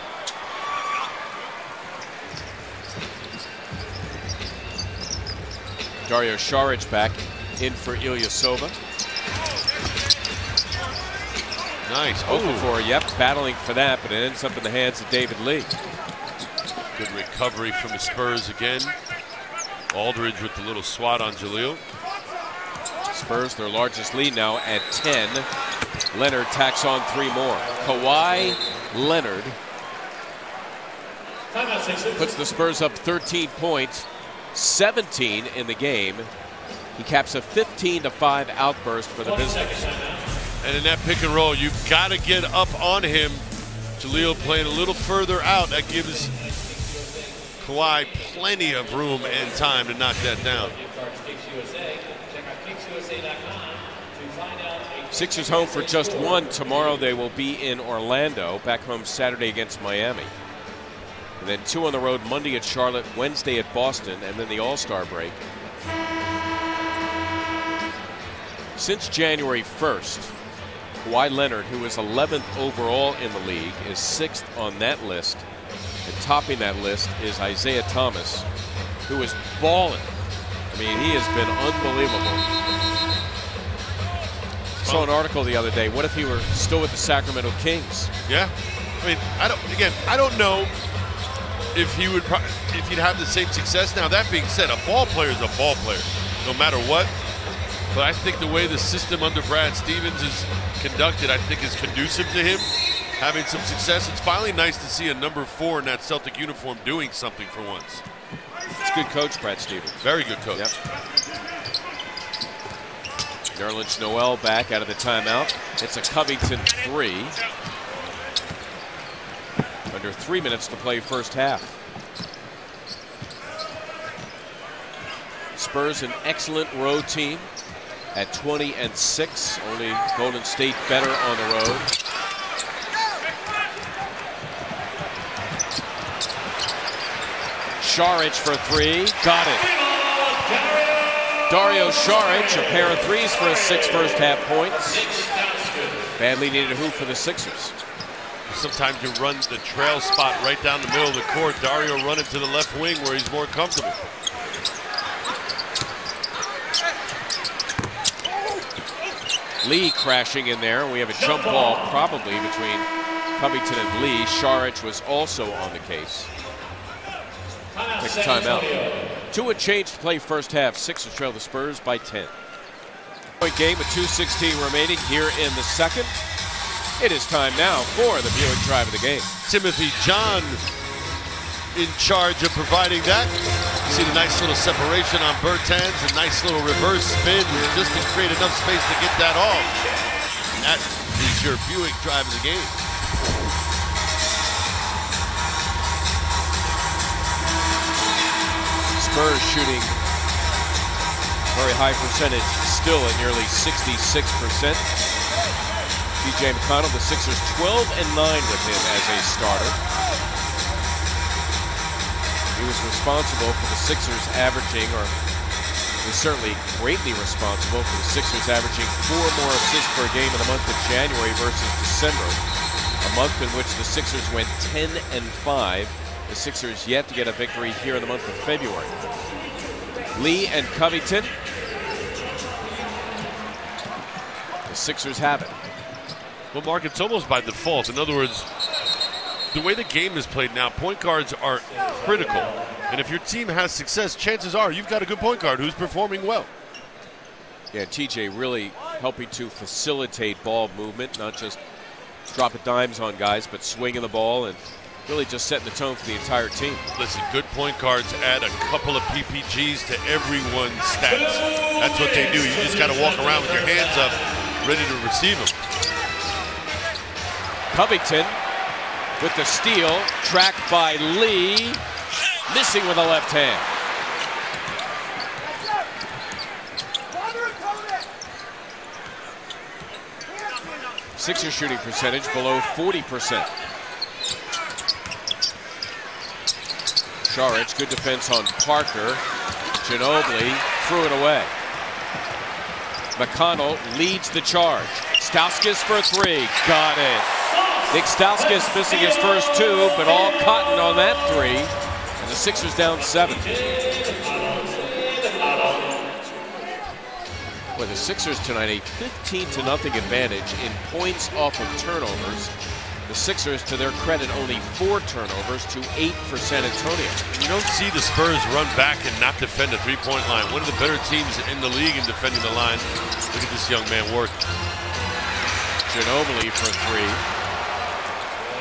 Speaker 1: Dario Saric back in for Ilyasova.
Speaker 2: Nice.
Speaker 1: Okafor, yep, battling for that, but it ends up in the hands of David Lee.
Speaker 2: Good recovery from the Spurs again. Aldridge with the little swat on Jahlil.
Speaker 1: Spurs their largest lead now at 10. Leonard tacks on 3 more. Kawhi Leonard puts the Spurs up 13 points, 17 in the game. He caps a 15-5 outburst for the visitors.
Speaker 2: And in that pick and roll, you've got to get up on him. Jahlil playing a little further out. That gives Kawhi plenty of room and time to knock that down.
Speaker 1: Sixers home for just 1. Tomorrow they will be in Orlando. Back home Saturday against Miami. And then 2 on the road, Monday at Charlotte, Wednesday at Boston, and then the All-Star break. Since January 1st, Kawhi Leonard, who is 11th overall in the league, is 6th on that list. And topping that list is Isaiah Thomas, who is balling. I mean, he has been unbelievable. I saw an article the other day. What if he were still with the Sacramento Kings?
Speaker 2: Yeah. I mean, I don't know if he would, if he'd have the same success. Now, that being said, a ball player is a ball player, no matter what. But I think the way the system under Brad Stevens is conducted, I think is conducive to him having some success. It's finally nice to see a number 4 in that Celtic uniform doing something for once.
Speaker 1: It's a good coach, Brad Stevens.
Speaker 2: Very good coach.
Speaker 1: Yep. Nerlens Noel back out of the timeout. It's a Covington 3. Under 3 minutes to play first half. Spurs an excellent road team at 20-6. Only Golden State better on the road. Saric for 3. Got it. Dario Saric, a pair of 3s for his 6 first half points. Badly needed a hoop for the Sixers.
Speaker 2: Sometimes you run the trail spot right down the middle of the court. Dario running to the left wing where he's more comfortable.
Speaker 1: Lee crashing in there. We have a jump ball probably between Covington and Lee. Saric was also on the case. Take a timeout. To a change to play first half. Sixers trail the Spurs by 10. Point game with 2:16 remaining here in the second. It is time now for the Buick drive of the game.
Speaker 2: Timothy John in charge of providing that. You see the nice little separation on Bertans, a nice little reverse spin just to create enough space to get that off. And that is your Buick drive of the game.
Speaker 1: Spurs shooting very high percentage, still at nearly 66%. TJ McConnell, the Sixers 12-9 with him as a starter. He was responsible for the Sixers averaging, or was certainly greatly responsible for the Sixers averaging 4 more assists per game in the month of January versus December, a month in which the Sixers went 10-5. The Sixers yet to get a victory here in the month of February. Lee and Covington. The Sixers have it.
Speaker 2: Well, Mark, it's almost by default. In other words, the way the game is played now, point guards are critical. And if your team has success, chances are you've got a good point guard who's performing well.
Speaker 1: Yeah, TJ really helping to facilitate ball movement, not just dropping dimes on guys, but swinging the ball and really just setting the tone for the entire team.
Speaker 2: Listen, good point guards add a couple of PPGs to everyone's stats. That's what they do. You just got to walk around with your hands up, ready to receive them.
Speaker 1: Covington with the steal, tracked by Lee, missing with a left hand. Sixers shooting percentage below 40%. Saric, good defense on Parker. Ginobili threw it away. McConnell leads the charge. Stauskas for 3, got it. Nick Stauskas missing his first 2, but all cotton on that 3, and the Sixers down 7. Well, the Sixers tonight a 15-0 advantage in points off of turnovers. The Sixers, to their credit, only 4 turnovers to 8 for San Antonio.
Speaker 2: You don't see the Spurs run back and not defend the three-point line. One of the better teams in the league in defending the line. Look at this young man work.
Speaker 1: Ginobili for 3.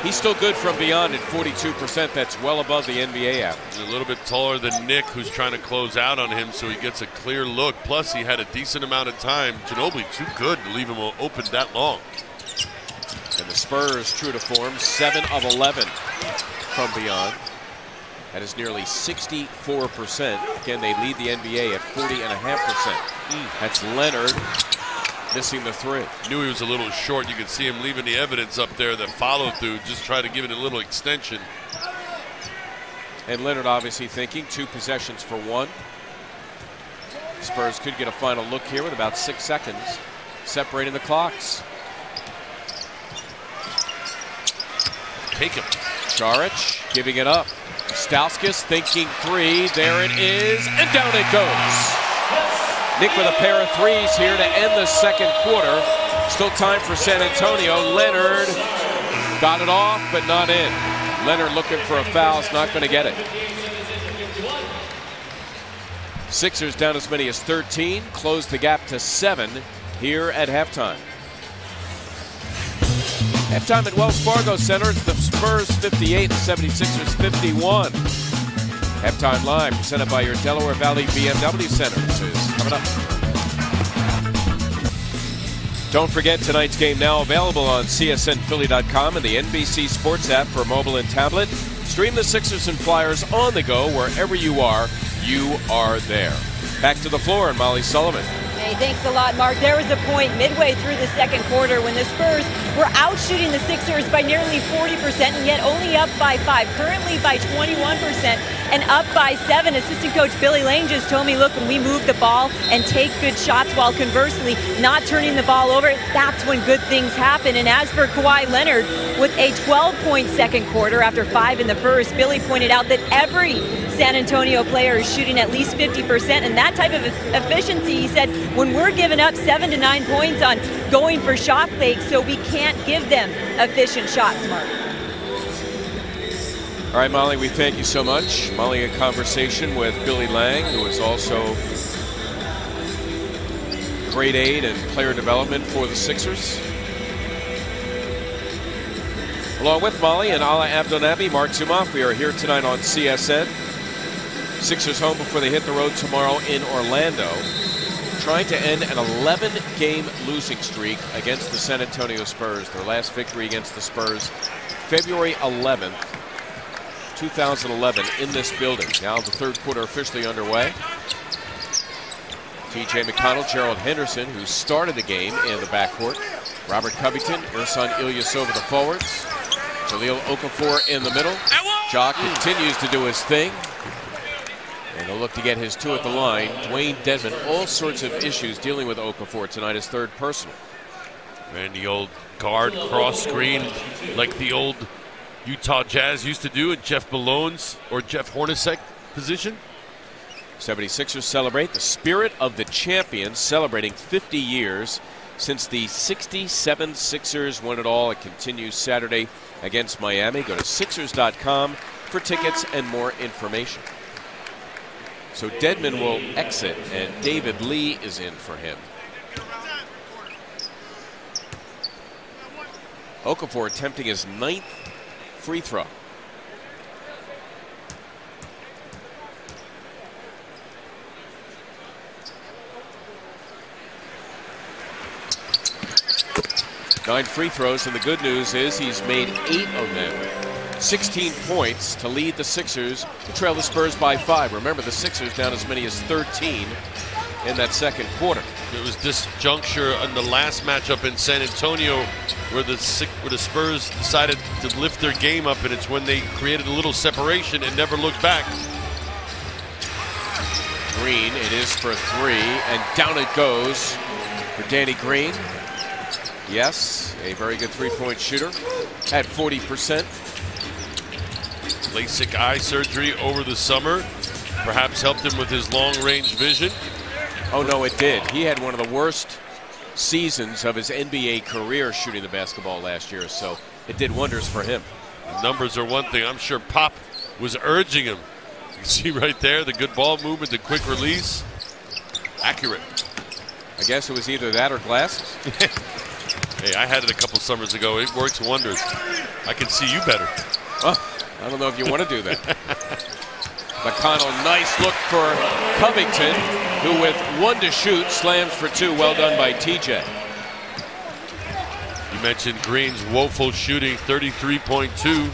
Speaker 1: He's still good from beyond at 42%. That's well above the NBA average.
Speaker 2: He's a little bit taller than Nick, who's trying to close out on him, so he gets a clear look. Plus, he had a decent amount of time. Ginobili too good to leave him open that long.
Speaker 1: And the Spurs, true to form, 7 of 11 from beyond. That is nearly 64%. Again, they lead the NBA at 40.5%. That's Leonard missing the 3.
Speaker 2: Knew he was a little short. You could see him leaving the evidence up there that followed through. Just try to give it a little extension.
Speaker 1: And Leonard obviously thinking 2 possessions for 1. Spurs could get a final look here with about 6 seconds separating the clocks.
Speaker 2: Take him.
Speaker 1: Saric giving it up. Stauskas thinking 3. There it is, and down it goes. Nick with a pair of 3s here to end the second quarter. Still time for San Antonio. Leonard got it off, but not in. Leonard looking for a foul, is not going to get it. Sixers down as many as 13, close the gap to 7 here at halftime. Halftime at Wells Fargo Center, it's the Spurs 58, the 76ers 51. Halftime live, presented by your Delaware Valley BMW Center. This is coming up. Don't forget, tonight's game now available on CSNPhilly.com and the NBC Sports app for mobile and tablet. Stream the Sixers and Flyers on the go. Wherever you are there. Back to the floor, and Molly Sullivan.
Speaker 3: Hey, thanks a lot, Mark. There was a point midway through the second quarter when the Spurs were outshooting the Sixers by nearly 40% and yet only up by 5, currently by 21%. and up by 7. Assistant coach Billy Lane just told me, look, when we move the ball and take good shots while conversely not turning the ball over, that's when good things happen. And as for Kawhi Leonard, with a 12-point second quarter after 5 in the first, Billy pointed out that every San Antonio player is shooting at least 50%, and that type of efficiency, he said, when we're giving up 7 to 9 points on going for shot fakes, so we can't give them efficient shots, Mark.
Speaker 1: All right, Molly, we thank you so much. Molly, a conversation with Billy Lang, who is also grade aid and player development for the Sixers. Along with Molly and Ala Abdelnaby, Mark Zumoff, we are here tonight on CSN. Sixers home before they hit the road tomorrow in Orlando, trying to end an 11-game losing streak against the San Antonio Spurs. Their last victory against the Spurs, February 11th, 2011, in this building. Now the third quarter officially underway. T.J. McConnell, Gerald Henderson, who started the game in the backcourt. Robert Covington, Ersan Ilyasova, the forwards. Jahlil Okafor in the middle. Ja continues to do his thing. And they'll look to get his 2 at the line. Dwayne Dedmon, all sorts of issues dealing with Okafor tonight, his 3rd personal.
Speaker 2: And the old guard cross screen like the old Utah Jazz used to do in Jeff Malone's or Jeff Hornacek position.
Speaker 1: 76ers celebrate the spirit of the champions, celebrating 50 years since the 67 Sixers won it all. It continues Saturday against Miami. Go to Sixers.com for tickets and more information. So Dedmon will exit, and David Lee is in for him. Okafor attempting his 9th free throw. Nine free throws, and the good news is he's made 8 of them. 16 points to lead the Sixers, to trail the Spurs by 5. Remember, the Sixers down as many as 13 in that second quarter.
Speaker 2: It was this juncture in the last matchup in San Antonio where the Spurs decided to lift their game up, and it's when they created a little separation and never looked back.
Speaker 1: Green, it is for 3, and down it goes for Danny Green. Yes, a very good three-point shooter at 40%.
Speaker 2: LASIK eye surgery over the summer perhaps helped him with his long-range vision.
Speaker 1: Oh, no, it did. He had one of the worst seasons of his NBA career shooting the basketball last year, so it did wonders for him.
Speaker 2: The numbers are one thing. I'm sure Pop was urging him. You see right there the good ball movement, the quick release. Accurate.
Speaker 1: I guess it was either that or glasses.
Speaker 2: Hey, I had it a couple summers ago. It works wonders. I can see you better.
Speaker 1: Oh, I don't know if you want to do that. McConnell, nice look for Covington, who with 1 to shoot slams for 2. Well done by TJ.
Speaker 2: You mentioned Green's woeful shooting, 33.2.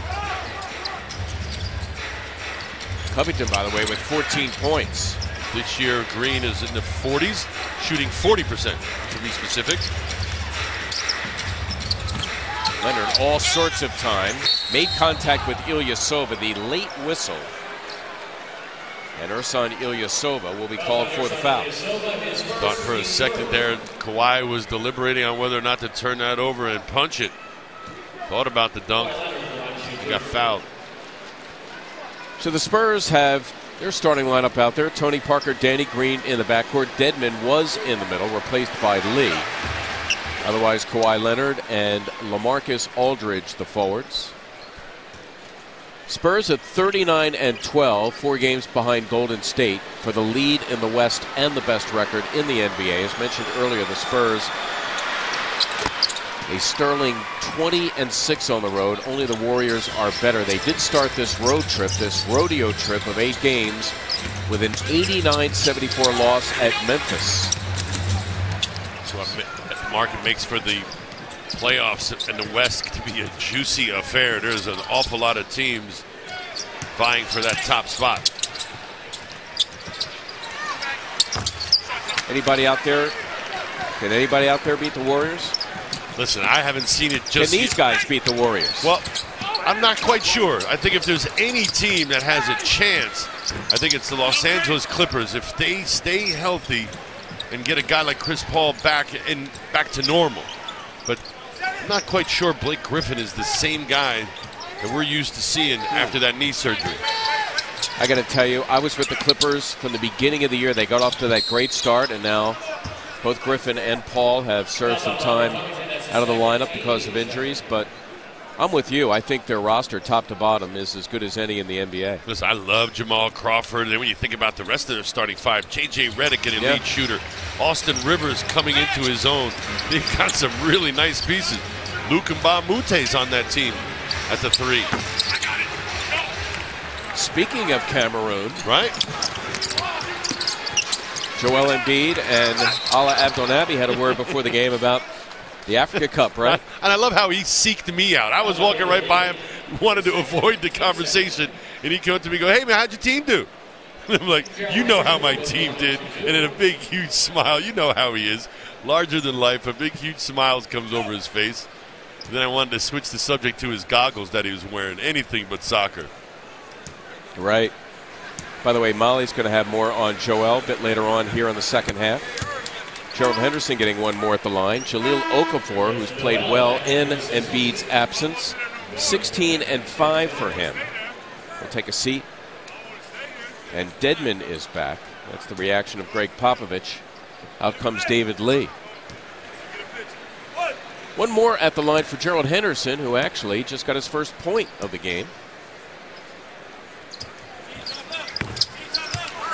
Speaker 1: Covington, by the way, with 14 points.
Speaker 2: This year, Green is in the 40s, shooting 40% to be specific.
Speaker 1: Leonard, all sorts of time, made contact with Ilyasova, the late whistle. And Ersan Ilyasova will be called for the foul.
Speaker 2: Thought for a second there Kawhi was deliberating on whether or not to turn that over and punch it. Thought about the dunk. He got fouled.
Speaker 1: So the Spurs have their starting lineup out there. Tony Parker, Danny Green in the backcourt. Dedmon was in the middle, replaced by Lee. Otherwise, Kawhi Leonard and LaMarcus Aldridge, the forwards. Spurs at 39-12, 4 games behind Golden State for the lead in the West and the best record in the NBA. As mentioned earlier, the Spurs a sterling 20-6 on the road. Only the Warriors are better. They did start this road trip, this rodeo trip of 8 games, with an 89-74 loss at Memphis.
Speaker 2: So the market makes for the playoffs in the West to be a juicy affair. There's an awful lot of teams vying for that top spot.
Speaker 1: Anybody out there? Can anybody out there beat the Warriors?
Speaker 2: Listen, I haven't seen it just
Speaker 1: Can these guys beat the Warriors?
Speaker 2: Well, I'm not quite sure. I think if there's any team that has a chance, I think it's the Los Angeles Clippers. If they stay healthy and get a guy like Chris Paul back to normal. But I'm not quite sure Blake Griffin is the same guy that we're used to seeing after that knee surgery.
Speaker 1: I got to tell you, I was with the Clippers from the beginning of the year. They got off to that great start, and now both Griffin and Paul have served some time out of the lineup because of injuries. But I'm with you. I think their roster, top to bottom, is as good as any in the NBA.
Speaker 2: Listen, I love Jamal Crawford. And then when you think about the rest of their starting five, J.J. Redick, an elite shooter. Austin Rivers coming into his own. They've got some really nice pieces. Luke Mbamute's on that team at the 3.
Speaker 1: Speaking of Cameroon,
Speaker 2: right?
Speaker 1: Joel Embiid and Ala Abdelnaby had a word before the game about the Africa Cup, right?
Speaker 2: And I love how he seeked me out. I was walking right by him, wanted to avoid the conversation, and he came up to me and go, "Hey, man, how'd your team do?" And I'm like, "You know how my team did." And then a big, huge smile. You know how he is. Larger than life. A big, huge smile comes over his face. And then I wanted to switch the subject to his goggles that he was wearing. Anything but soccer.
Speaker 1: Right. By the way, Molly's going to have more on Joel a bit later on here in the second half. Gerald Henderson getting one more at the line. Jahlil Okafor, who's played well in Embiid's absence. 16 and 5 for him. We'll take a seat. And Dedmon is back. That's the reaction of Greg Popovich. Out comes David Lee. One more at the line for Gerald Henderson, who actually just got his first point of the game.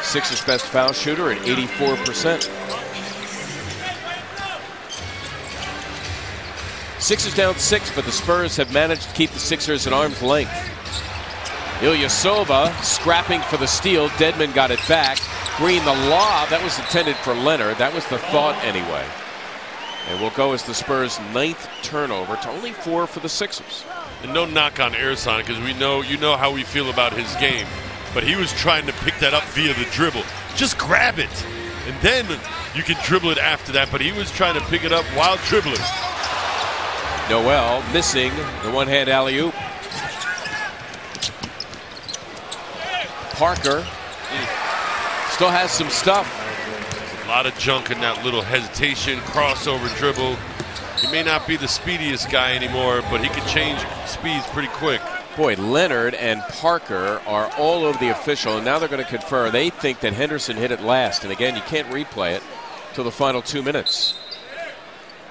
Speaker 1: Sixers' best foul shooter at 84%. Sixers down 6, but the Spurs have managed to keep the Sixers at arm's length. Ilyasova scrapping for the steal. Dedmon got it back. Green the lob. That was intended for Leonard. That was the thought anyway. And will go as the Spurs' 9th turnover to only 4 for the Sixers.
Speaker 2: And no knock on Ersan, because we know you know how we feel about his game. But he was trying to pick that up via the dribble. Just grab it, and then you can dribble it after that. But he was trying to pick it up while dribbling.
Speaker 1: Noel missing the one-hand alley-oop. Parker still has some stuff.
Speaker 2: A lot of junk in that little hesitation, crossover dribble. He may not be the speediest guy anymore, but he can change speeds pretty quick.
Speaker 1: Boy, Leonard and Parker are all over the official, and now they're going to confer. They think that Henderson hit it last, and again, you can't replay it till the final 2 minutes.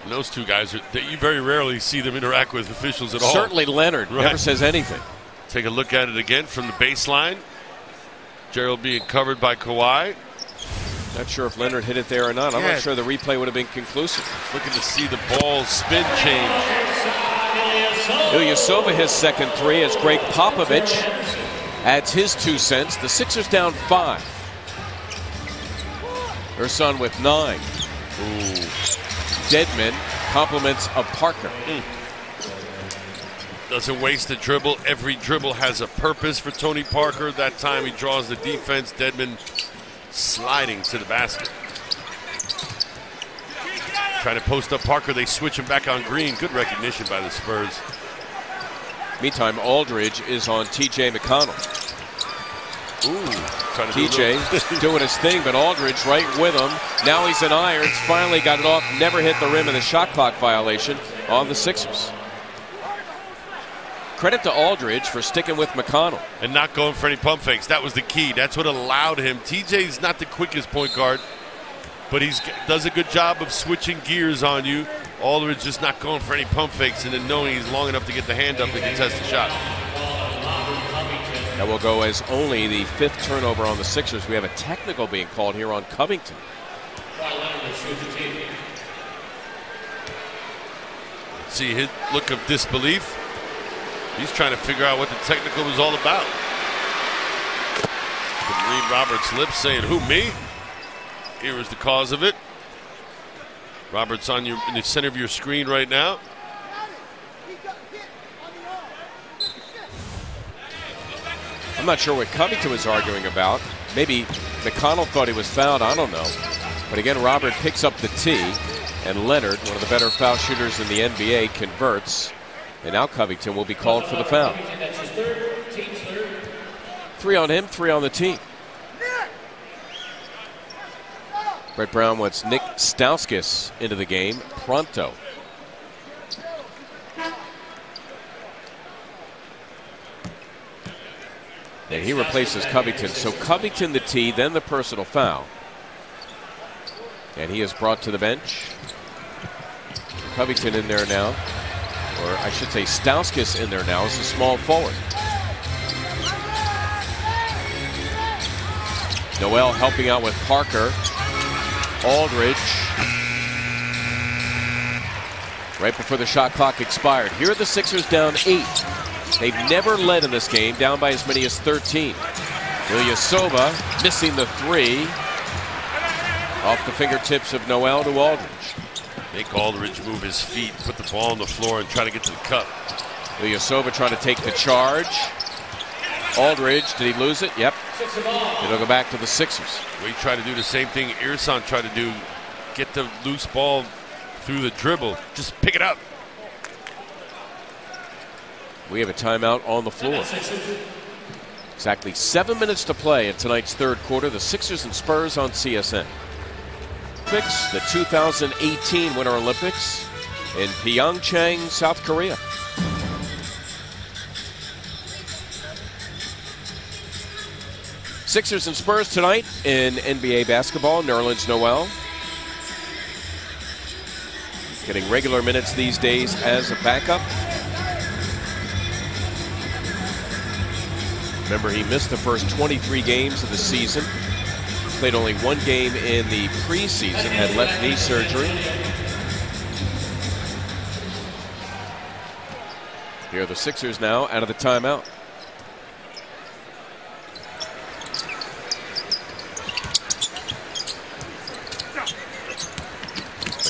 Speaker 2: And those two guys, you very rarely see them interact with officials at all.
Speaker 1: Certainly Leonard never says anything.
Speaker 2: Take a look at it again from the baseline. Gerald being covered by Kawhi.
Speaker 1: Not sure if Leonard hit it there or not. I'm not sure the replay would have been conclusive.
Speaker 2: Looking to see the ball spin change.
Speaker 1: Ilyasova his second 3 as Greg Popovich adds his 2 cents. The Sixers down 5. Ersan with 9.
Speaker 2: Ooh.
Speaker 1: Dedmon compliments of Parker.
Speaker 2: Doesn't waste a dribble. Every dribble has a purpose for Tony Parker. That time he draws the defense. Dedmon sliding to the basket. Trying to post up Parker. They switch him back on Green. Good recognition by the Spurs.
Speaker 1: Meantime, Aldridge is on T.J. McConnell. TJ doing his thing, but Aldridge right with him. Now he's in irons. Finally got it off. Never hit the rim in the shot clock violation on the Sixers. Credit to Aldridge for sticking with McConnell.
Speaker 2: And not going for any pump fakes. That was the key. That's what allowed him. TJ's not the quickest point guard, but he does a good job of switching gears on you. Aldridge just not going for any pump fakes and then knowing he's long enough to get the hand up and contest the shot.
Speaker 1: That will go as only the 5th turnover on the Sixers. We have a technical being called here on Covington.
Speaker 2: See his look of disbelief. He's trying to figure out what the technical was all about. You can read Robert's lips saying, "Who, me?" Here is the cause of it. Robert's in the center of your screen right now.
Speaker 1: I'm not sure what Covington was arguing about. Maybe McConnell thought he was fouled. I don't know. But again, Robert picks up the tee, and Leonard, one of the better foul shooters in the NBA, converts. And now Covington will be called for the foul. 3 on him, 3 on the team. Brett Brown wants Nick Stauskas into the game pronto. And he replaces Covington. So Covington the tee, then the personal foul. And he is brought to the bench. Covington in there now. Or I should say Stauskas in there now as a small forward. Noel helping out with Parker. Aldridge. Right before the shot clock expired. Here are the Sixers down 8. They've never led in this game, down by as many as 13. Ilyasova missing the 3. Off the fingertips of Noel to Aldridge.
Speaker 2: Make Aldridge move his feet, put the ball on the floor, and try to get to the cup.
Speaker 1: Ilyasova trying to take the charge. Aldridge, did he lose it? Yep. It'll go back to the Sixers.
Speaker 2: We try to do the same thing Ersan tried to do. Get the loose ball through the dribble. Just pick it up.
Speaker 1: We have a timeout on the floor. Exactly 7 minutes to play in tonight's third quarter. The Sixers and Spurs on CSN. The 2018 Winter Olympics in Pyeongchang, South Korea. Sixers and Spurs tonight in NBA basketball. Nerlens Noel getting regular minutes these days as a backup. Remember, he missed the first 23 games of the season. Played only 1 game in the preseason, had left knee surgery. Here are the Sixers now out of the timeout.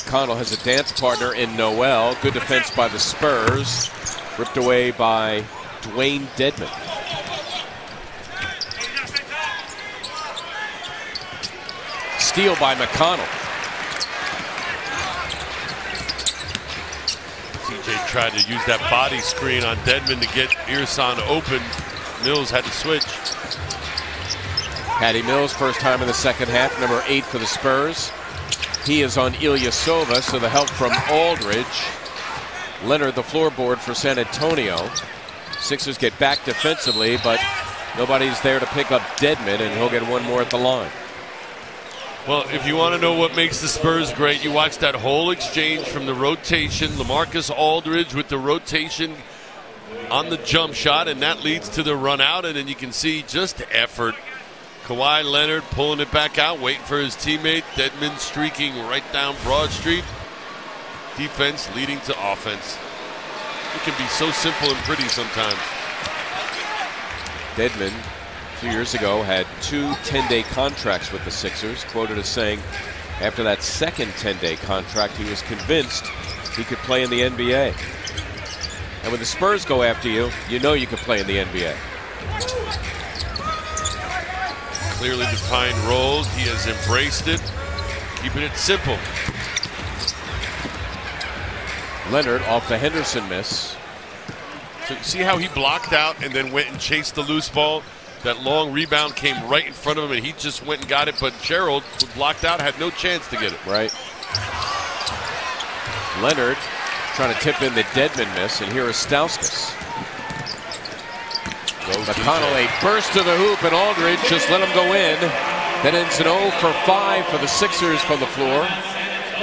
Speaker 1: McConnell has a dance partner in Noel. Good defense by the Spurs. Ripped away by Dwayne Dedmon. Steal by McConnell.
Speaker 2: TJ tried to use that body screen on Dedmon to get Ersan open. Mills had to switch.
Speaker 1: Patty Mills, first time in the second half, number 8 for the Spurs. He is on Ilyasova, so the help from Aldridge. Leonard, the floorboard for San Antonio. Sixers get back defensively, but nobody's there to pick up Dedmon, and he'll get one more at the line.
Speaker 2: Well, if you want to know what makes the Spurs great, you watch that whole exchange from the rotation. LaMarcus Aldridge with the rotation on the jump shot, and that leads to the run out, and then you can see just effort. Kawhi Leonard pulling it back out, waiting for his teammate. Dedmon streaking right down Broad Street. Defense leading to offense. It can be so simple and pretty sometimes.
Speaker 1: Dedmon, 2 years ago, had 2 10-day contracts with the Sixers, quoted as saying after that second 10-day contract he was convinced he could play in the NBA. And when the Spurs go after you, you know you can play in the NBA.
Speaker 2: Clearly defined roles. He has embraced it, keeping it simple.
Speaker 1: Leonard off the Henderson miss.
Speaker 2: So you see how he blocked out and then went and chased the loose ball? That long rebound came right in front of him, and he just went and got it. But Gerald, who blocked out, had no chance to get it.
Speaker 1: Right. Leonard trying to tip in the Dedmon miss, and here is Stauskas. McConnell, a burst to the hoop, and Aldridge just let him go in. That ends an 0 for 5 for the Sixers from the floor.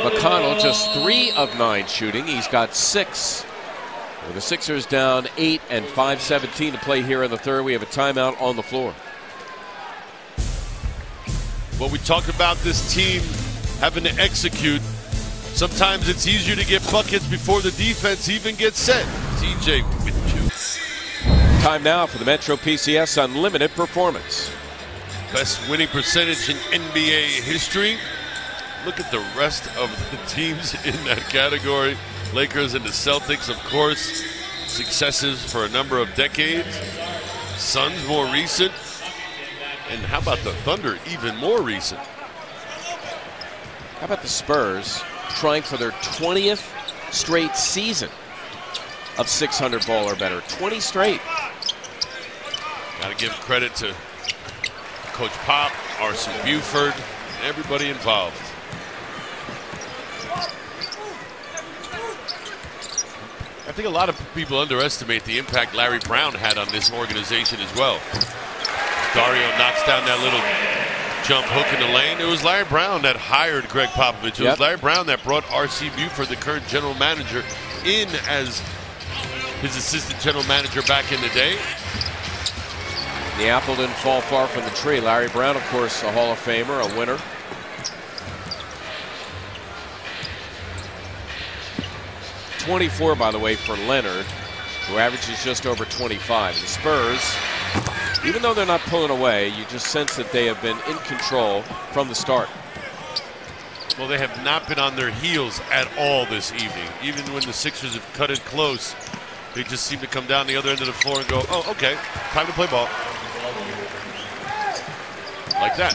Speaker 1: McConnell just 3 of 9 shooting. He's got 6. With the Sixers down 8 and 5:17 to play here in the third, we have a timeout on the floor.
Speaker 2: Well, we talked about this team having to execute. Sometimes it's easier to get buckets before the defense even gets set. TJ with 2.
Speaker 1: Time now for the Metro PCS Unlimited Performance.
Speaker 2: Best winning percentage in NBA history. Look at the rest of the teams in that category. Lakers and the Celtics, of course, successes for a number of decades. Suns more recent. And how about the Thunder, even more recent?
Speaker 1: How about the Spurs trying for their 20th straight season of 600 ball or better. 20 straight.
Speaker 2: Got to give credit to Coach Pop, R.C. Buford, and everybody involved. I think a lot of people underestimate the impact Larry Brown had on this organization as well. Dario knocks down that little jump hook in the lane. It was Larry Brown that hired Greg Popovich. It was Larry Brown that brought R.C. Buford, the current general manager, in as his assistant general manager back in the day.
Speaker 1: The apple didn't fall far from the tree. Larry Brown, of course, a Hall of Famer, a winner. .24, by the way, for Leonard, who averages just over 25. The Spurs, even though they're not pulling away, you just sense that they have been in control from the start.
Speaker 2: Well, they have not been on their heels at all this evening. Even when the Sixers have cut it close, they just seem to come down the other end of the floor and go, oh, okay, time to play ball. Like that.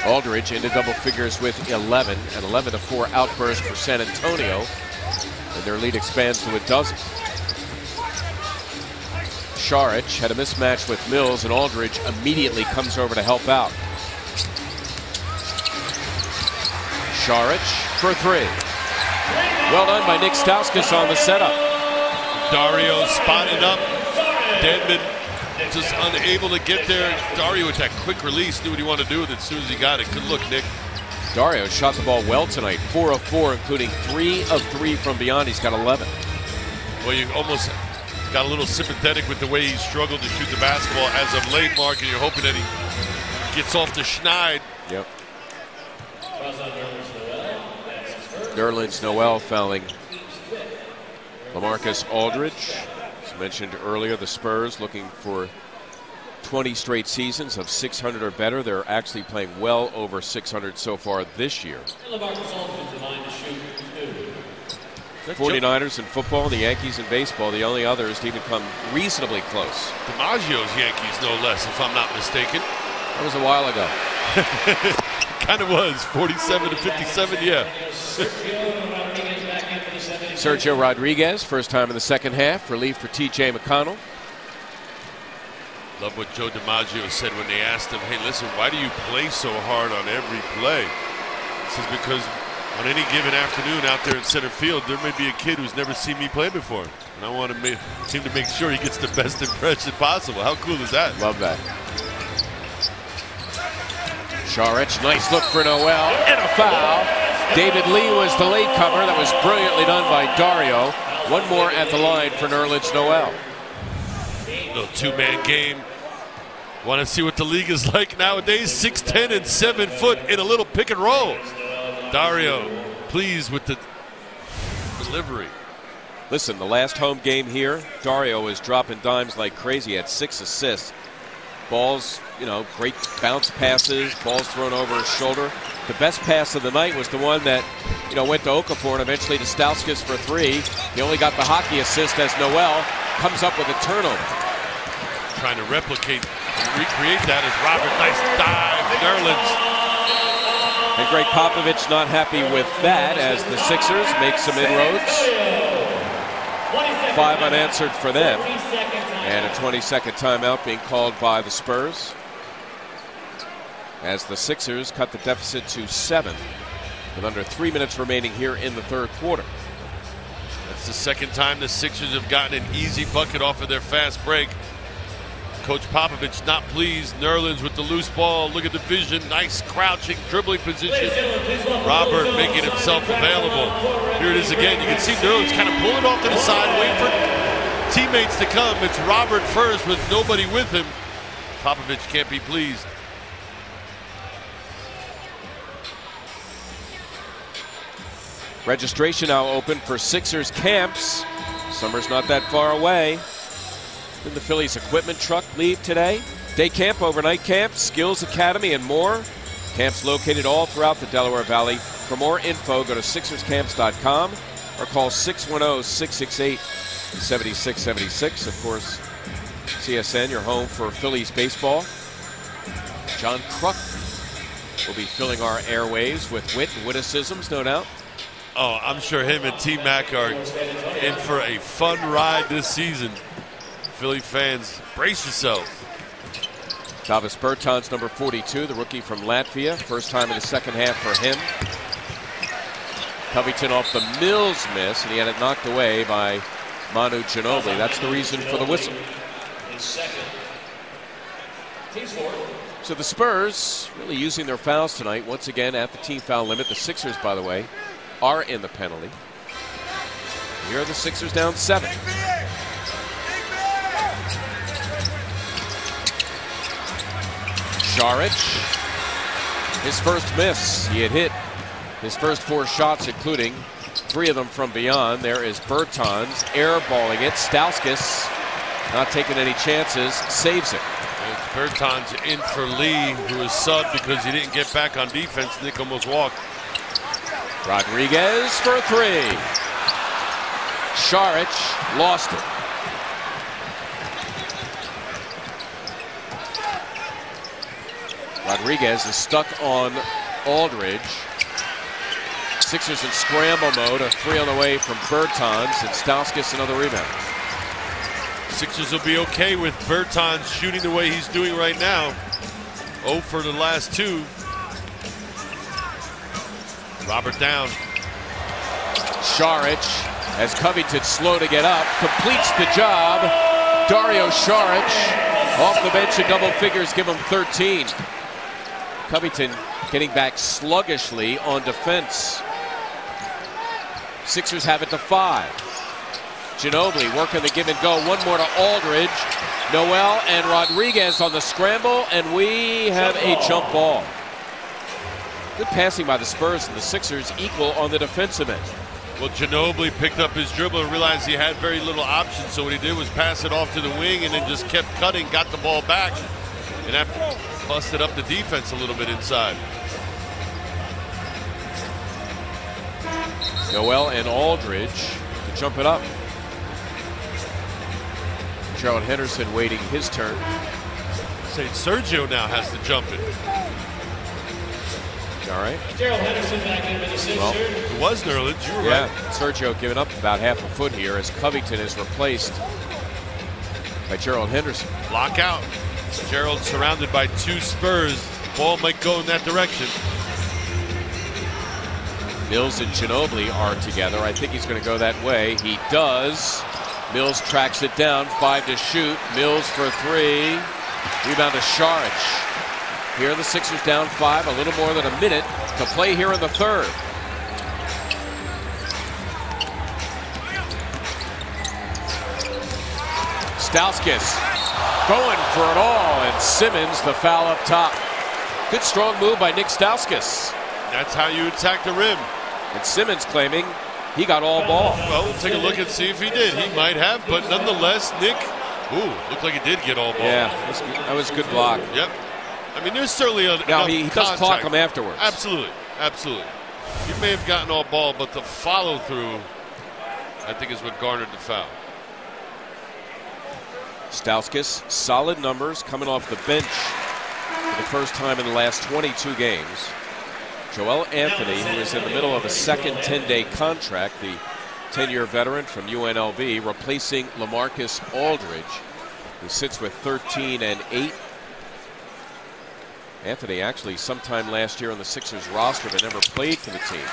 Speaker 1: Aldridge into double figures with 11, an 11-4 outburst for San Antonio. And their lead expands to a dozen. Saric had a mismatch with Mills, and Aldridge immediately comes over to help out. Saric for three. Well done by Nick Stauskas on the setup.
Speaker 2: Dario spotted up. Dedmon just unable to get there. Dario with that quick release knew what he wanted to do with it as soon as he got it. Good look, Nick.
Speaker 1: Dario shot the ball well tonight, 4 of 4, including 3 of 3 from beyond. He's got 11.
Speaker 2: Well, you almost got a little sympathetic with the way he struggled to shoot the basketball as of late, Mark, and you're hoping that he gets off the schneid.
Speaker 1: Yep. Nerlens Noel fouling LaMarcus Aldridge. As mentioned earlier, the Spurs looking for 20 straight seasons of 600 or better. They're actually playing well over 600 so far this year. 49ers in football, the Yankees in baseball, the only others to even come reasonably close.
Speaker 2: DiMaggio's Yankees, no less, if I'm not mistaken.
Speaker 1: That was a while ago.
Speaker 2: Kind of was, 47 to 57, yeah.
Speaker 1: Sergio Rodriguez, first time in the second half, relief for T.J. McConnell.
Speaker 2: Love what Joe DiMaggio said when they asked him, hey, listen, why do you play so hard on every play? He says, because on any given afternoon out there in center field, there may be a kid who's never seen me play before. And I want him to make sure he gets the best impression possible. How cool is that?
Speaker 1: Love that. Saric, nice look for Noel, and a foul. David Lee was the late comer. That was brilliantly done by Dario. One more at the line for Nerlens Noel.
Speaker 2: Little two-man game. Want to see what the league is like nowadays? 6'10" and 7 foot in a little pick and roll. Dario, pleased with the delivery.
Speaker 1: Listen, the last home game here, Dario is dropping dimes like crazy. He had 6 assists. Balls, you know, great bounce passes, balls thrown over his shoulder. The best pass of the night was the one that, you know, went to Okafor and eventually to Stauskas for 3. He only got the hockey assist as Noel comes up with a turnover.
Speaker 2: Trying to replicate and recreate that as Robert, nice dive, Nerlens.
Speaker 1: And Greg Popovich not happy with that as the Sixers make some inroads. 5 unanswered for them. And a 20-second timeout being called by the Spurs as the Sixers cut the deficit to 7 with under 3 minutes remaining here in the third quarter.
Speaker 2: That's the second time the Sixers have gotten an easy bucket off of their fast break. Coach Popovich not pleased. Nerlens with the loose ball. Look at the vision. Nice crouching, dribbling position. Robert making himself available. Here it is again. You can see Nerlens kind of pulling off to the side, waiting for teammates to come. It's Robert first with nobody with him. Popovich can't be pleased.
Speaker 1: Registration now open for Sixers camps. Summer's not that far away. Did the Phillies equipment truck leave today? Day camp, overnight camp, skills academy, and more. Camps located all throughout the Delaware Valley. For more info, go to SixersCamps.com or call 610-668-7676. Of course, CSN, your home for Phillies baseball. John Kruk will be filling our airwaves with wit and witticisms, no doubt.
Speaker 2: Oh, I'm sure him and T-Mac are in for a fun ride this season. Philly fans, brace yourselves.
Speaker 1: Davis Bertans, number 42, the rookie from Latvia. First time in the second half for him. Covington off the Mills miss, and he had it knocked away by Manu Ginobili. That's the reason for the whistle. So the Spurs really using their fouls tonight, once again at the team foul limit. The Sixers, by the way, are in the penalty. Here are the Sixers down 7. Saric, his first miss. He had hit his first 4 shots, including 3 of them from beyond. There is Bertans airballing it. Stauskas not taking any chances, saves it.
Speaker 2: It's Bertans in for Lee, who was subbed because he didn't get back on defense. Nick almost walked.
Speaker 1: Rodriguez for 3. Saric lost it. Rodriguez is stuck on Aldridge. Sixers in scramble mode. A 3 on the way from Bertans, and Stauskas another rebound.
Speaker 2: Sixers will be okay with Bertans shooting the way he's doing right now. 0 for the last 2. Robert down.
Speaker 1: Saric, as Covington slow to get up, completes the job. Dario Saric off the bench in double figures, give him 13. Covington getting back sluggishly on defense. Sixers have it to 5. Ginobili working the give and go. One more to Aldridge. Noel and Rodriguez on the scramble, and we have a jump ball. Good passing by the Spurs, and the Sixers equal on the defensive end.
Speaker 2: Well, Ginobili picked up his dribble and realized he had very little options, so what he did was pass it off to the wing and then just kept cutting, got the ball back, and that busted up the defense a little bit inside.
Speaker 1: Noel and Aldridge to jump it up. Gerald Henderson waiting his turn.
Speaker 2: Say Sergio now has to jump it.
Speaker 1: All right.
Speaker 4: Gerald Henderson back in for the Sixers.
Speaker 1: Well,
Speaker 2: it was Nerlens, you were right.
Speaker 1: Sergio giving up about half a foot here as Covington is replaced by Gerald Henderson.
Speaker 2: Lockout. Gerald surrounded by 2 Spurs. Ball might go in that direction.
Speaker 1: Mills and Ginobili are together. I think he's going to go that way. He does. Mills tracks it down. 5 to shoot. Mills for 3. Rebound to Saric. Here are the Sixers down 5. A little more than a minute to play here in the third. Stauskas going for it all, and Simmons the foul up top. Good strong move by Nick Stauskas.
Speaker 2: That's how you attack the rim.
Speaker 1: And Simmons claiming he got all ball.
Speaker 2: Well, we'll take a look and see if he did. He might have, but nonetheless, Nick, looked like he did get all ball.
Speaker 1: Yeah, that was a good block.
Speaker 2: Yep. I mean, there's certainly a
Speaker 1: now he does clock him afterwards.
Speaker 2: Absolutely, absolutely. He may have gotten all ball, but the follow through, I think, is what garnered the foul.
Speaker 1: Stauskas, solid numbers coming off the bench for the first time in the last 22 games. Joel Anthony, who is in the middle of a second 10-day contract, the 10-year veteran from UNLV, replacing LaMarcus Aldridge, who sits with 13 and 8. Anthony actually sometime last year on the Sixers roster, but never played for the team.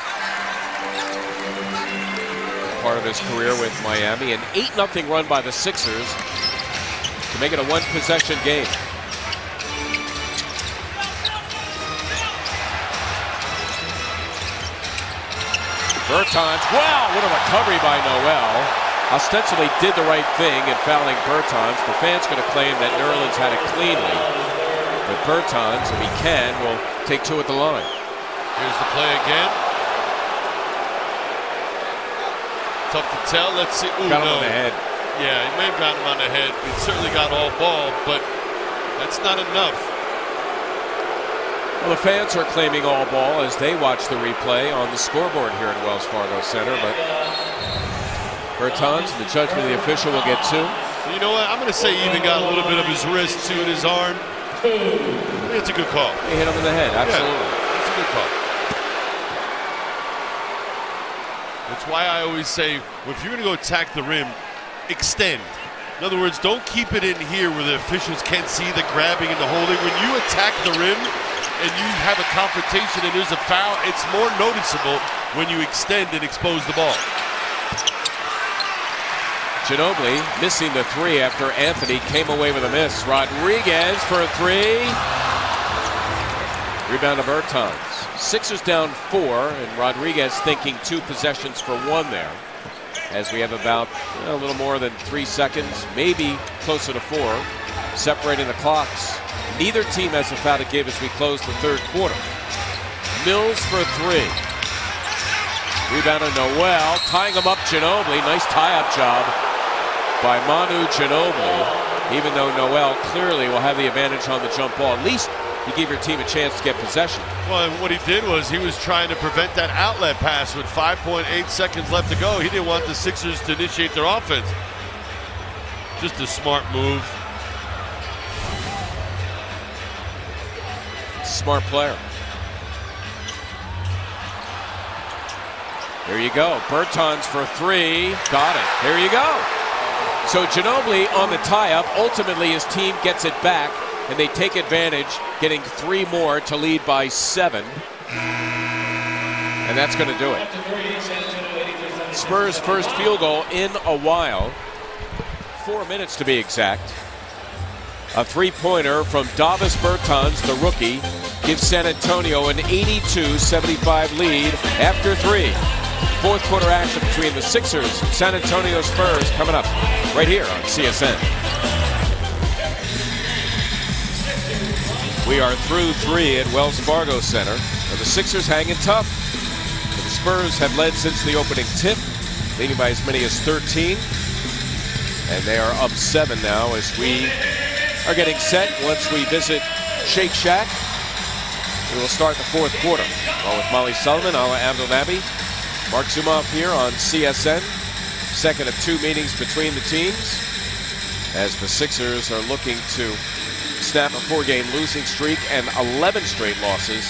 Speaker 1: Part of his career with Miami. An 8-0 run by the Sixers to make it a 1-possession game. Bertans, wow, what a recovery by Noel. Ostensibly did the right thing in fouling Bertans. The fans going to claim that Nerlens had it cleanly. But Bertans, if he can, will take 2 at the line.
Speaker 2: Here's the play again. Tough to tell. Let's see. Ooh,
Speaker 1: got him on the head.
Speaker 2: Yeah, he may have gotten him on the head. He certainly got all ball, but that's not enough.
Speaker 1: Well, the fans are claiming all ball as they watch the replay on the scoreboard here at Wells Fargo Center. But Bertans, the judgment of the official, will get 2.
Speaker 2: You know what? I'm going to say he even got a little bit of his wrist, too, in his arm. It's a good call.
Speaker 1: He hit him in the head, absolutely.
Speaker 2: Yeah, it's a good call. That's why I always say, if you're going to go attack the rim, extend. In other words, don't keep it in here where the officials can't see the grabbing and the holding. When you attack the rim and you have a confrontation and there's a foul, it's more noticeable when you extend and expose the ball.
Speaker 1: Ginobili missing the three after Anthony came away with a miss. Rodriguez for a three. Rebound to Bertans. Sixers down 4, and Rodriguez thinking 2 possessions for 1 there. As we have about a little more than 3 seconds, maybe closer to 4, separating the clocks. Neither team has a foul to give as we close the third quarter. Mills for 3. Rebound to Noel, tying him up Ginobili. Nice tie-up job by Manu Ginobili. Even though Noel clearly will have the advantage on the jump ball, at least you give your team a chance to get possession.
Speaker 2: Well, and what he did was he was trying to prevent that outlet pass with 5.8 seconds left to go. He didn't want the Sixers to initiate their offense. Just a smart move.
Speaker 1: Smart player. There you go. Bertans for 3. Got it. There you go. So Ginobili on the tie-up. Ultimately, his team gets it back, and they take advantage, getting 3 more to lead by 7. And that's going to do it. Spurs' first field goal in a while. 4 minutes to be exact. A 3-pointer from Davis Bertans, the rookie, gives San Antonio an 82-75 lead after 3. Fourth quarter action between the Sixers and San Antonio Spurs coming up right here on CSN. We are through 3 at Wells Fargo Center. And the Sixers hanging tough. The Spurs have led since the opening tip, leading by as many as 13. And they are up 7 now as we are getting set. Once we visit Shake Shack, we will start the fourth quarter. Along with Molly Sullivan, Ala Abdel-Nabi, Mark Zumoff here on CSN. Second of 2 meetings between the teams as the Sixers are looking to snap a 4-game losing streak and 11 straight losses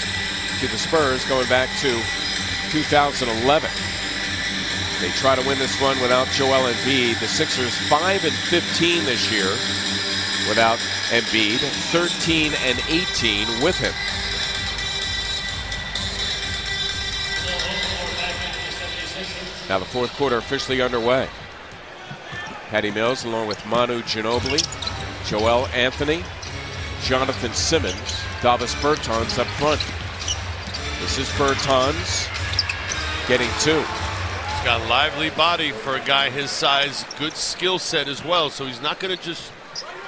Speaker 1: to the Spurs going back to 2011. They try to win this one without Joel Embiid. The Sixers 5-15 this year without Embiid, 13-18 with him. Now the fourth quarter officially underway. Patty Mills along with Manu Ginobili, Joel Anthony, Jonathan Simmons, Davis Bertans up front. This is Bertans getting 2.
Speaker 2: He's got a lively body for a guy his size, good skill set as well, so he's not going to just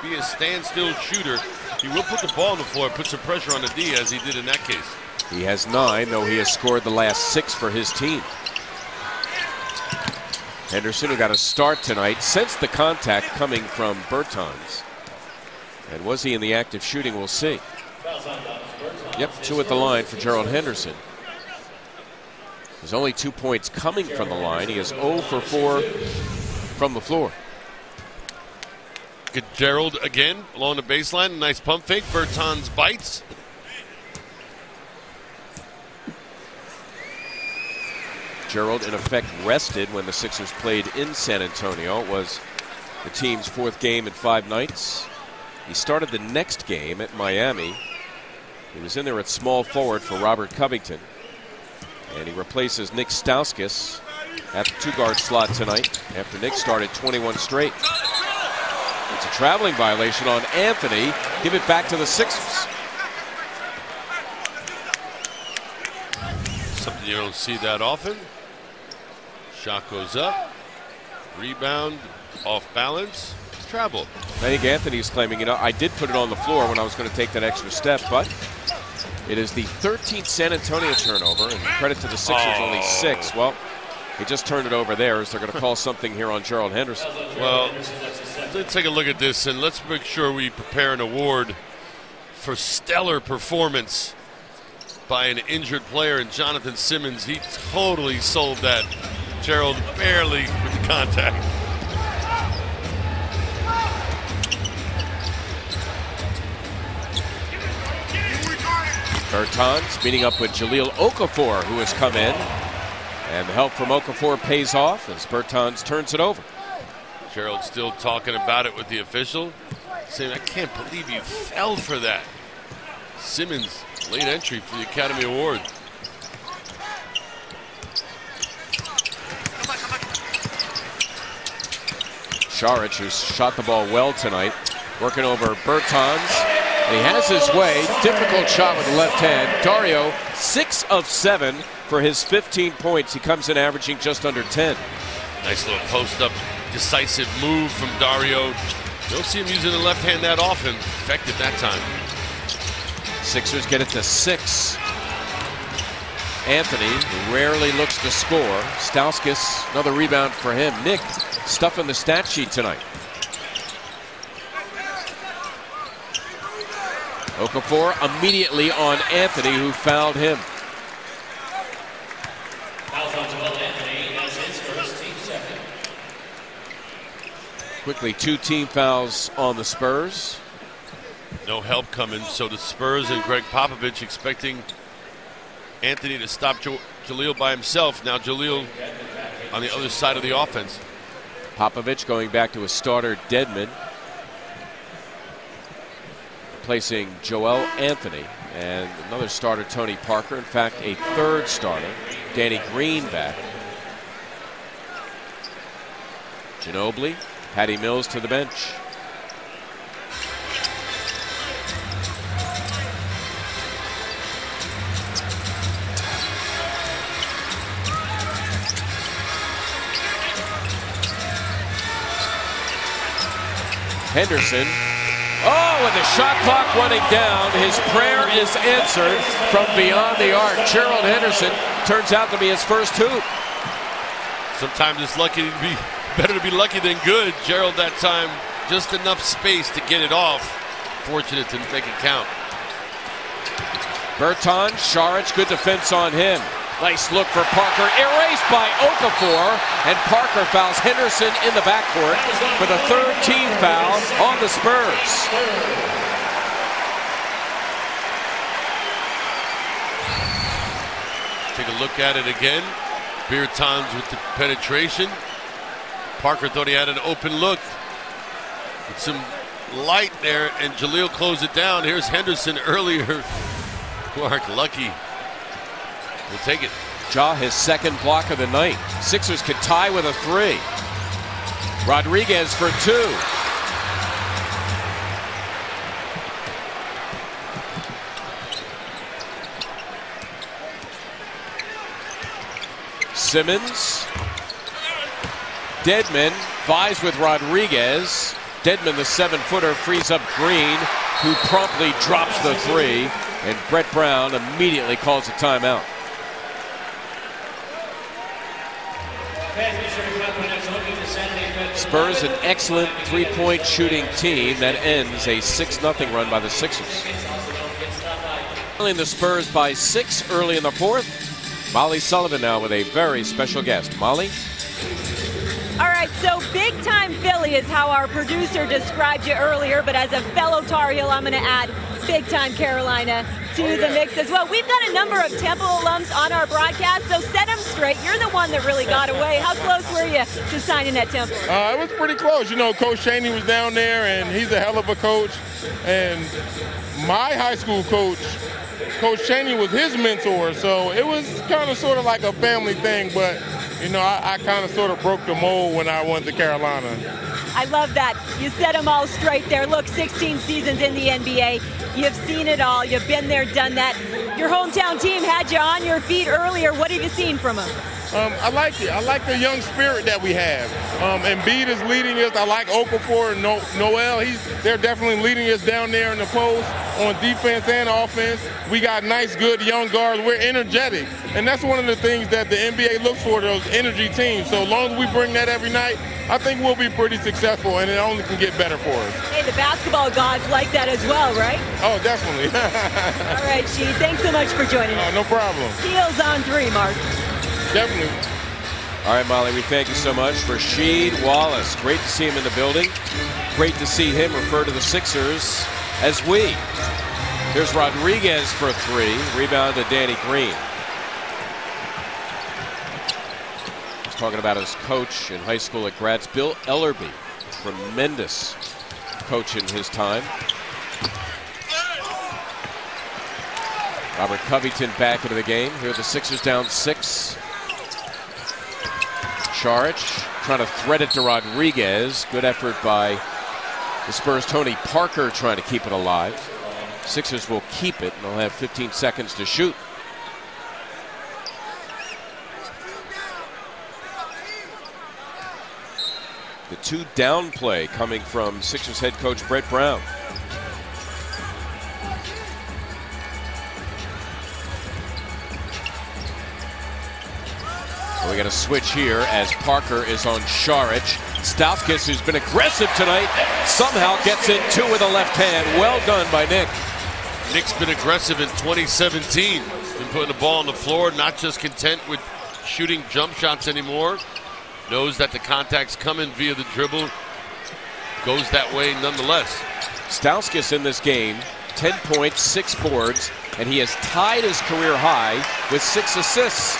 Speaker 2: be a standstill shooter. He will put the ball on the floor, put some pressure on the D as he did in that case.
Speaker 1: He has 9, though he has scored the last 6 for his team. Henderson, who got a start tonight, sensed the contact coming from Bertans. And was he in the act of shooting? We'll see. Yep, 2 at the line for Gerald Henderson. There's only 2 points coming from the line. He is 0 for 4 from the floor.
Speaker 2: Good Gerald again along the baseline. Nice pump fake. Bertans bites.
Speaker 1: Gerald, in effect, rested when the Sixers played in San Antonio. It was the team's 4th game in 5 nights. He started the next game at Miami. He was in there at small forward for Robert Covington. And he replaces Nick Stauskas at the 2-guard slot tonight after Nick started 21 straight. It's a traveling violation on Anthony. Give it back to the Sixers.
Speaker 2: Something you don't see that often. Shot goes up. Rebound off balance. Travel.
Speaker 1: I think Anthony's claiming, I did put it on the floor when I was going to take that extra step, but it is the 13th San Antonio turnover, and credit to the Sixers, only 6. Well, he just turned it over there, as they're going to call something here on Gerald Henderson.
Speaker 2: Well, let's take a look at this, and let's make sure we prepare an award for stellar performance by an injured player, and Jonathan Simmons, he totally sold that. Gerald barely with the contact. Bertans
Speaker 1: meeting up with Jahlil Okafor, who has come in. And the help from Okafor pays off as Bertans turns it over.
Speaker 2: Gerald still talking about it with the official, saying, I can't believe you fell for that. Simmons, late entry for the Academy Award.
Speaker 1: Šarić, who's shot the ball well tonight, working over Bertans. And he has his way. Difficult shot with the left hand. Dario, 6 of 7 for his 15 points. He comes in averaging just under 10.
Speaker 2: Nice little post-up, decisive move from Dario. Don't see him using the left hand that often. Effective that time.
Speaker 1: Sixers get it to 6. Anthony, who rarely looks to score. Stauskas, another rebound for him. Nick, stuff in the stat sheet tonight. Okafor immediately on Anthony, who fouled him. Quickly, 2 team fouls on the Spurs.
Speaker 2: No help coming, so the Spurs and Greg Popovich expecting Anthony to stop Jaleel by himself. Now Jaleel on the other side of the offense.
Speaker 1: Popovich going back to his starter, Dedmon, replacing Joel Anthony, and another starter, Tony Parker. In fact, a third starter, Danny Green, back. Ginobili, Patty Mills to the bench. Henderson. Oh, and the shot clock running down. His prayer is answered from beyond the arc. Gerald Henderson turns out to be his first hoop.
Speaker 2: Sometimes it's better to be lucky than good. Gerald that time, just enough space to get it off. Fortunate to make it count.
Speaker 1: Bertans, Šarić, good defense on him. Nice look for Parker, erased by Okafor, and Parker fouls Henderson in the backcourt for the 3rd team foul on the Spurs.
Speaker 2: Take a look at it again. Bertans with the penetration. Parker thought he had an open look. With some light there, and Jaleel closed it down. Here's Henderson earlier. Clark lucky. We'll take it.
Speaker 1: Ja, his 2nd block of the night. Sixers could tie with a 3. Rodriguez for 2. Simmons. Dedmon vies with Rodriguez. Dedmon, the 7-footer, frees up Green, who promptly drops the 3. And Brett Brown immediately calls a timeout. Spurs, an excellent 3-point shooting team that ends a 6-0 run by the Sixers. In the Spurs by 6 early in the 4th. Molly Sullivan now with a very special guest. Molly?
Speaker 3: All right, so big-time Philly is how our producer described you earlier, but as a fellow Tar Heel, I'm going to add big-time Carolina to the mix as well. We've got a number of Temple alums on our broadcast, so set them straight. You're the one that really got away. How close were you to signing at Temple?
Speaker 5: It was pretty close. You know, Coach Chaney was down there, and he's a hell of a coach. And my high school coach, Coach Chaney, was his mentor, so it was kind of sort of like a family thing, but you know, I kind of sort of broke the mold when I went to Carolina.
Speaker 3: I love that. You set them all straight there. Look, 16 seasons in the NBA. You've seen it all. You've been there, done that. Your hometown team had you on your feet earlier. What have you seen from them?
Speaker 5: I like it. I like the young spirit that we have. Embiid is leading us. I like Okafor and Noel. They're definitely leading us down there in the post on defense and offense. We got nice, good young guards. We're energetic. And that's one of the things that the NBA looks for, those energy teams. So as long as we bring that every night, I think we'll be pretty successful, and it only can get better for us.
Speaker 3: Hey, the basketball gods like that as well, right?
Speaker 5: Oh, definitely.
Speaker 3: All right, Sheed, thanks so much for joining us.
Speaker 5: No problem.
Speaker 3: Heels on 3, Mark.
Speaker 5: Definitely.
Speaker 1: All right, Molly, we thank you so much for Sheed Wallace. Great to see him in the building. Great to see him refer to the Sixers as we. Here's Rodriguez for 3. Rebound to Danny Green. talking about his coach in high school at Gratz, Bill Ellerby. Tremendous coach in his time. Robert Covington back into the game. Here are the Sixers down 6. Saric trying to thread it to Rodriguez. Good effort by the Spurs. Tony Parker trying to keep it alive. Sixers will keep it, and they'll have 15 seconds to shoot. The 2-down play coming from Sixers head coach Brett Brown. We got a switch here as Parker is on Saric. Stauskas, who's been aggressive tonight, somehow gets in 2 with a left hand. Well done by Nick.
Speaker 2: Nick's been aggressive in 2017. Been putting the ball on the floor, not just content with shooting jump shots anymore. Knows that the contact's coming via the dribble. Goes that way nonetheless.
Speaker 1: Stauskas in this game, 10 points, 6 boards, and he has tied his career high with 6 assists.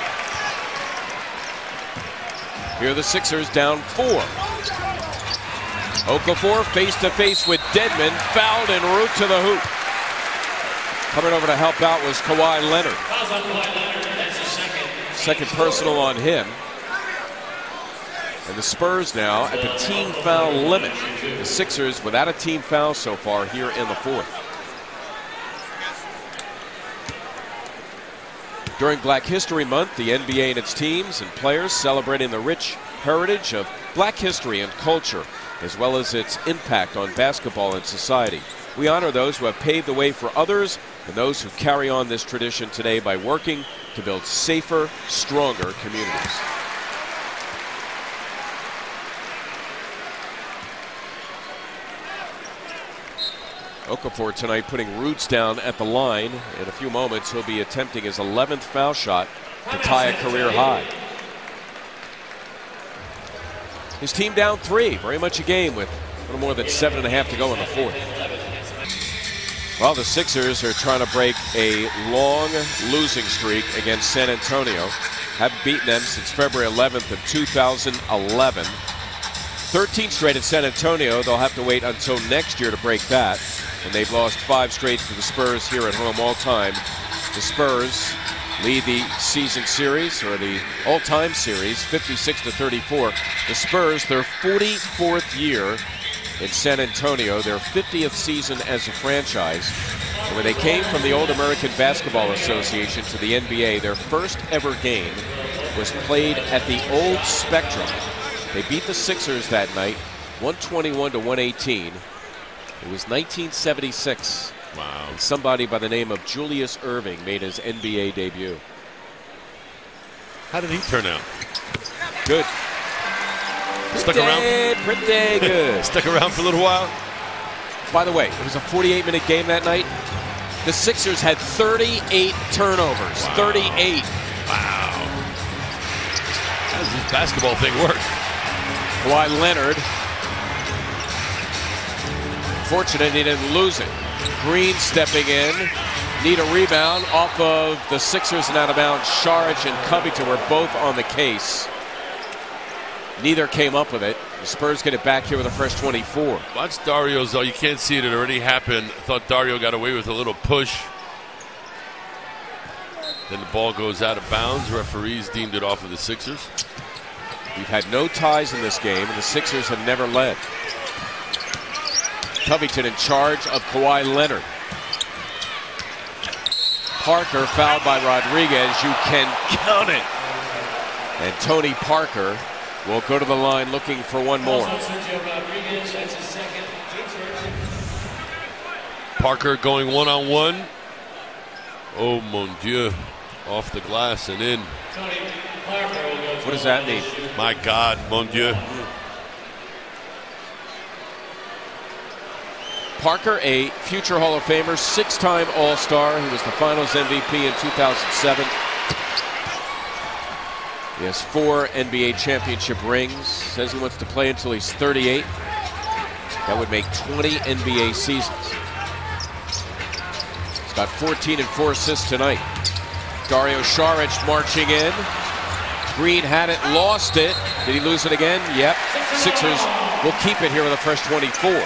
Speaker 1: Here are the Sixers down 4. Okafor face-to-face with Dedmon, fouled en route to the hoop. Coming over to help out was Kawhi Leonard. Second personal on him. And the Spurs now at the team foul limit. The Sixers without a team foul so far here in the 4th. During Black History Month, the NBA and its teams and players celebrating the rich heritage of Black history and culture, as well as its impact on basketball and society. We honor those who have paved the way for others and those who carry on this tradition today by working to build safer, stronger communities. Okafor tonight putting roots down at the line. In a few moments, he'll be attempting his 11th foul shot to tie a career high. His team down 3, very much a game with a little more than 7.5 to go in the 4th. Well, the Sixers are trying to break a long losing streak against San Antonio. Haven't beaten them since February 11th of 2011. 13 straight at San Antonio. They'll have to wait until next year to break that. And they've lost 5 straight to the Spurs here at home all time. The Spurs lead the season series, or the all-time series, 56-34. The Spurs, their 44th year in San Antonio, their 50th season as a franchise. And when they came from the Old American Basketball Association to the NBA, their first ever game was played at the Old Spectrum. They beat the Sixers that night, 121-118. It was 1976.
Speaker 2: Wow.
Speaker 1: And somebody by the name of Julius Erving made his NBA debut.
Speaker 2: How did he turn out?
Speaker 1: Good.
Speaker 2: Stuck around?
Speaker 1: Pretty good.
Speaker 2: Stuck around for a little while?
Speaker 1: By the way, it was a 48-minute game that night. The Sixers had 38 turnovers. Wow. 38.
Speaker 2: Wow. How does this basketball thing work?
Speaker 1: Kawhi Leonard. Fortunate he didn't lose it. Green stepping in. Need a rebound off of the Sixers and out of bounds. Saric and Covington were both on the case. Neither came up with it. The Spurs get it back here with a fresh 24.
Speaker 2: Watch Dario's, though. You can't see it. It already happened. I thought Dario got away with a little push. Then the ball goes out of bounds. Referees deemed it off of the Sixers.
Speaker 1: We've had no ties in this game, and the Sixers have never led. Covington in charge of Kawhi Leonard. Parker fouled by Rodriguez. You can count it. And Tony Parker will go to the line looking for one more.
Speaker 2: Parker going one-on-one. Oh, mon Dieu. Off the glass and in.
Speaker 1: What does that mean?
Speaker 2: My God, mon Dieu.
Speaker 1: Parker, a future Hall of Famer, 6-time All-Star. He was the Finals MVP in 2007. He has 4 NBA championship rings. Says he wants to play until he's 38. That would make 20 NBA seasons. He's got 14 and 4 assists tonight. Dario Saric marching in. Green had it, lost it. Did he lose it again? Yep. Sixers will keep it here with a fresh 24.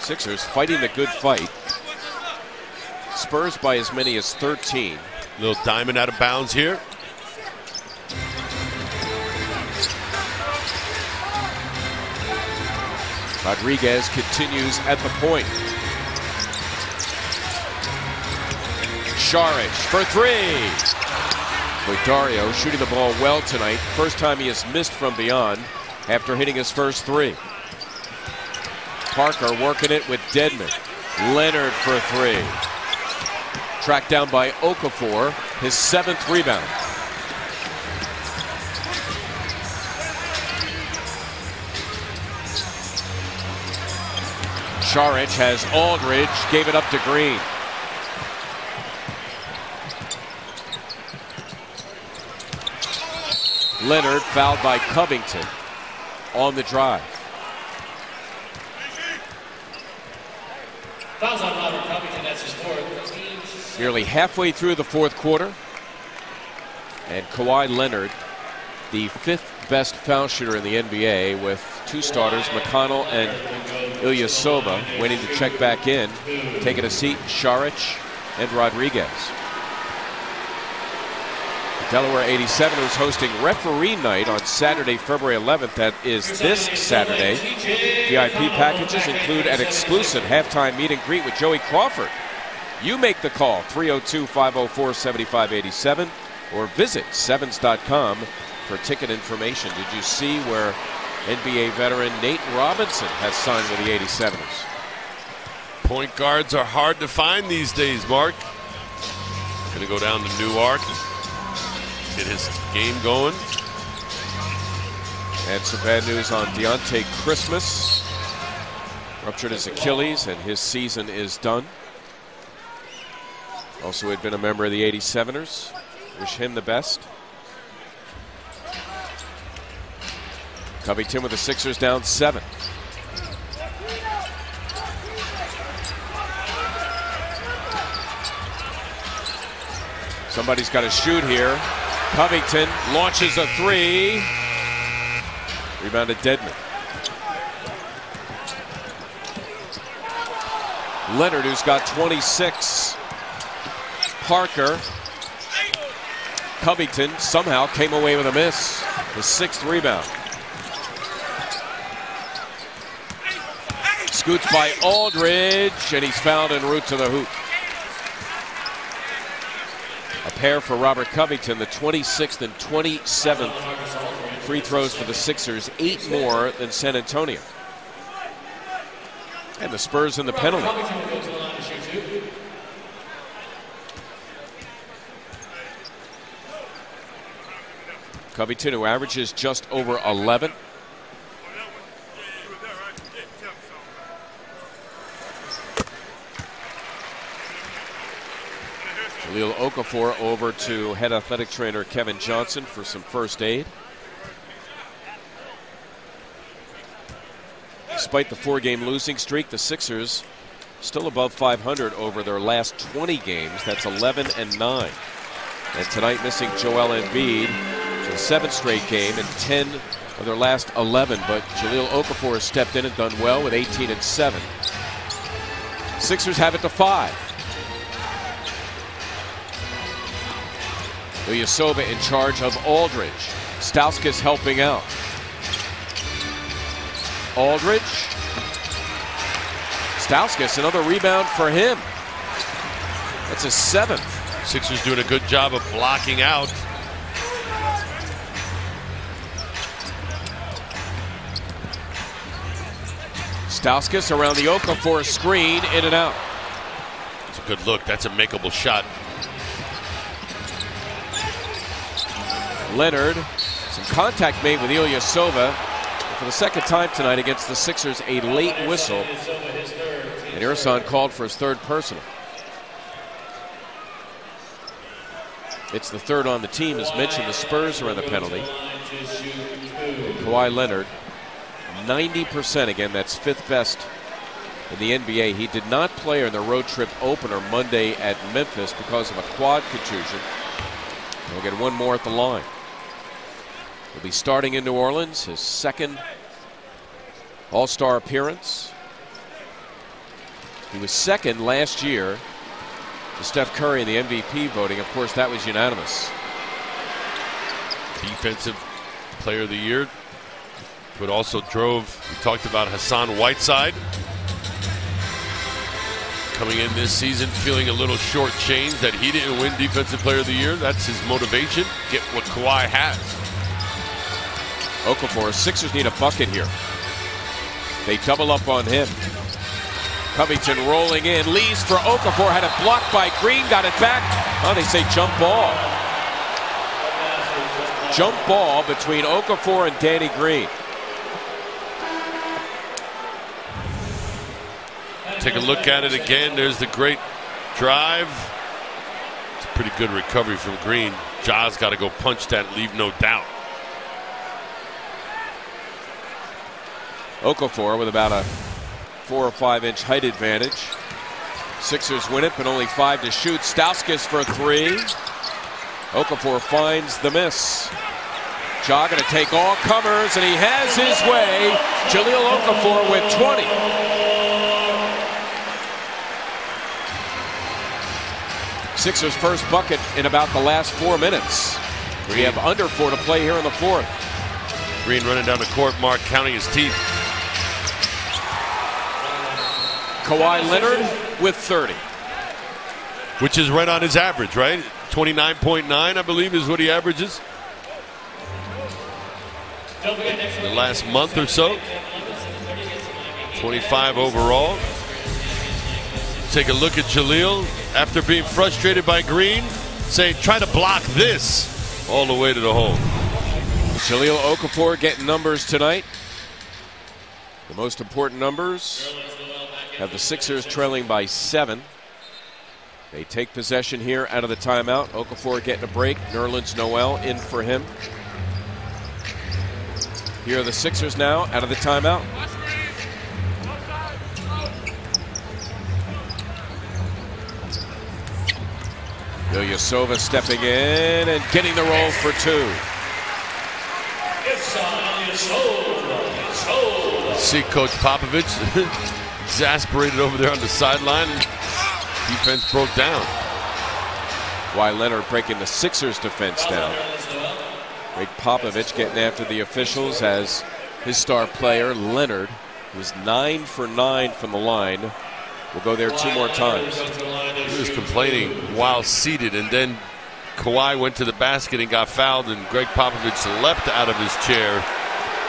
Speaker 1: Sixers fighting the good fight. Spurs by as many as 13.
Speaker 2: Little diamond out of bounds here.
Speaker 1: Rodriguez continues at the point. Saric for three. Dario shooting the ball well tonight. First time he has missed from beyond after hitting his first three. Parker working it with Dedmon. Leonard for three. Tracked down by Okafor, his 7th rebound. Saric has Aldridge, gave it up to Green. Leonard fouled by Covington on the drive.
Speaker 4: Fouls on Robert Covington, that's his 4th.
Speaker 1: Nearly halfway through the 4th quarter. And Kawhi Leonard, the 5th best foul shooter in the NBA, with 2 starters, McConnell and Ilyasova, waiting to check back in. Taking a seat, Saric and Rodriguez. Delaware 87ers hosting referee night on Saturday, February 11th. That is this Saturday. VIP packages include an exclusive halftime meet and greet with Joey Crawford. You make the call, 302-504-7587, or visit sevens.com for ticket information. Did you see where NBA veteran Nate Robinson has signed with the 87ers?
Speaker 2: Point guards are hard to find these days, Mark. Going to go down to Newark. Get his game going.
Speaker 1: And some bad news on Deontay Christmas. Ruptured his Achilles and his season is done. Also had been a member of the 87ers. Wish him the best. Covington with the Sixers down 7. Somebody's got to shoot here. Covington launches a 3. Rebounded Dedmon. Leonard, who's got 26. Parker. Covington somehow came away with a miss. His 6th rebound. Scoots by Aldridge, and he's fouled en route to the hoop. A pair for Robert Covington, the 26th and 27th free throws for the Sixers, 8 more than San Antonio. And the Spurs in the penalty. Covington, who averages just over 11. Jahlil Okafor over to head athletic trainer Kevin Johnson for some first aid. Despite the 4-game losing streak, the Sixers still above 500 over their last 20 games. That's 11-9. And tonight missing Joel Embiid for the 7th straight game and 10 of their last 11. But Jahlil Okafor has stepped in and done well with 18-7. Sixers have it to 5. Ilyasova in charge of Aldridge. Stauskas helping out. Aldridge. Stauskas, another rebound for him. That's his 7th.
Speaker 2: Sixers doing a good job of blocking out.
Speaker 1: Stauskas around the Okafor screen, in and out.
Speaker 2: It's a good look. That's a makeable shot.
Speaker 1: Leonard, some contact made with Ilyasova. For the 2nd time tonight against the Sixers, a late whistle. And Ersan called for his 3rd personal. It's the 3rd on the team. As mentioned, the Spurs are in the penalty. Kawhi Leonard, 90% again. That's 5th best in the NBA. He did not play in the road trip opener Monday at Memphis because of a quad contusion. He'll get one more at the line. He'll be starting in New Orleans, his second All-Star appearance. He was second last year to Steph Curry in the MVP voting. Of course, that was unanimous.
Speaker 2: Defensive Player of the Year, but also drove, we talked about Hassan Whiteside coming in this season feeling a little shortchanged that he didn't win Defensive Player of the Year. That's his motivation, get what Kawhi has.
Speaker 1: Okafor, Sixers need a bucket here. They double up on him. Covington rolling in, leaves for Okafor, had it blocked by Green, got it back. Oh, they say jump ball. Jump ball between Okafor and Danny Green.
Speaker 2: Take a look at it again. There's the great drive. It's a pretty good recovery from Green. Ja's got to go punch that, leave no doubt.
Speaker 1: Okafor with about a 4 or 5 inch height advantage. Sixers win it, but only 5 to shoot. Stauskas for 3. Okafor finds the miss. Ja going to take all comers, and he has his way. Jahlil Okafor with 20. Sixers' first bucket in about the last 4 minutes. We have under 4 to play here in the fourth.
Speaker 2: Green running down the court, Mark counting his teeth.
Speaker 1: Kawhi Leonard with 30.
Speaker 2: Which is right on his average, right? 29.9, I believe, is what he averages. In the last month or so. 25 overall. Take a look at Jahlil after being frustrated by Green, saying, try to block this all the way to the hole.
Speaker 1: Jahlil Okafor getting numbers tonight. The most important numbers have the Sixers trailing by 7. They take possession here out of the timeout. Okafor getting a break. Nerlens Noel in for him. Here are the Sixers now out of the timeout. Ilyasova stepping in and getting the roll for 2.
Speaker 2: See Coach Popovich exasperated over there on the sideline. Defense broke down.
Speaker 1: Kawhi Leonard breaking the Sixers defense down. Greg Popovich getting after the officials as his star player Leonard, who's 9 for 9 from the line, will go there 2 more times.
Speaker 2: He was complaining while seated, and then Kawhi went to the basket and got fouled, and Greg Popovich leapt out of his chair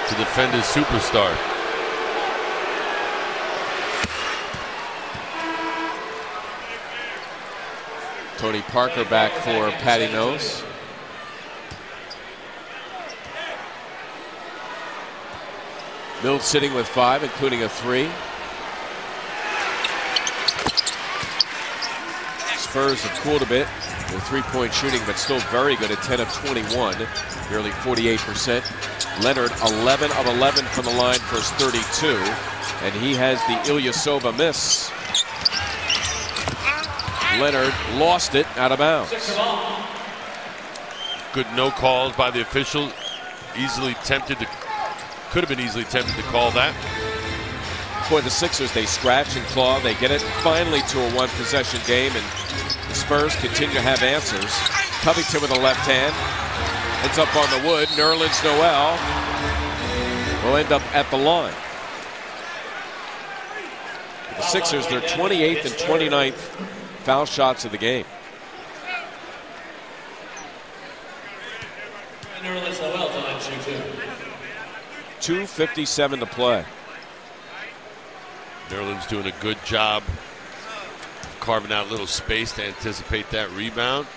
Speaker 2: to defend his superstar.
Speaker 1: Tony Parker back for Patty Nose. Mills sitting with 5, including a 3. Spurs have cooled a bit with 3-point shooting, but still very good at 10 of 21, nearly 48%. Leonard 11 of 11 from the line for his 32, and he has the Ilyasova miss. Leonard lost it out of bounds.
Speaker 2: Good no calls by the official. Easily tempted to, could have been easily tempted to call that.
Speaker 1: Boy, the Sixers, they scratch and claw. They get it finally to a 1-possession game, and the Spurs continue to have answers. Covington with a left hand. Ends up on the wood. Nerlens Noel will end up at the line. The Sixers, they're 28th and 29th foul shots of the game.
Speaker 4: Nerlens Noel tonight,
Speaker 1: 2:57 to play.
Speaker 2: Nerlens doing a good job carving out a little space to anticipate that rebound.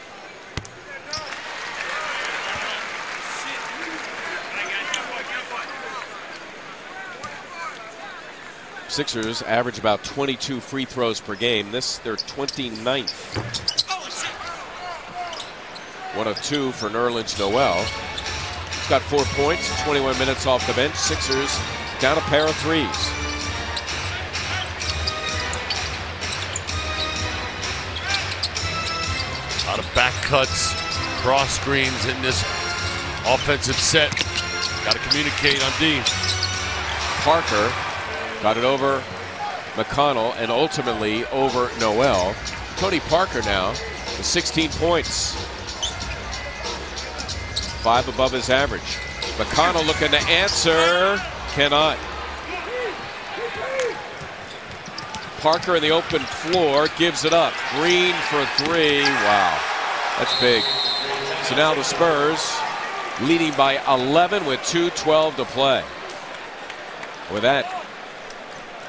Speaker 1: Sixers average about 22 free throws per game. This, they're 29th. 1 of 2 for Nerlens Noel. He's got 4 points, 21 minutes off the bench. Sixers down a pair of threes.
Speaker 2: A lot of back cuts, cross screens in this offensive set. Got to communicate on D.
Speaker 1: Parker got it over McConnell and ultimately over Noel. Tony Parker now with 16 points. 5 above his average. McConnell looking to answer. Cannot. Parker in the open floor gives it up. Green for 3. Wow. That's big. So now the Spurs leading by 11 with 2:12 to play. With that,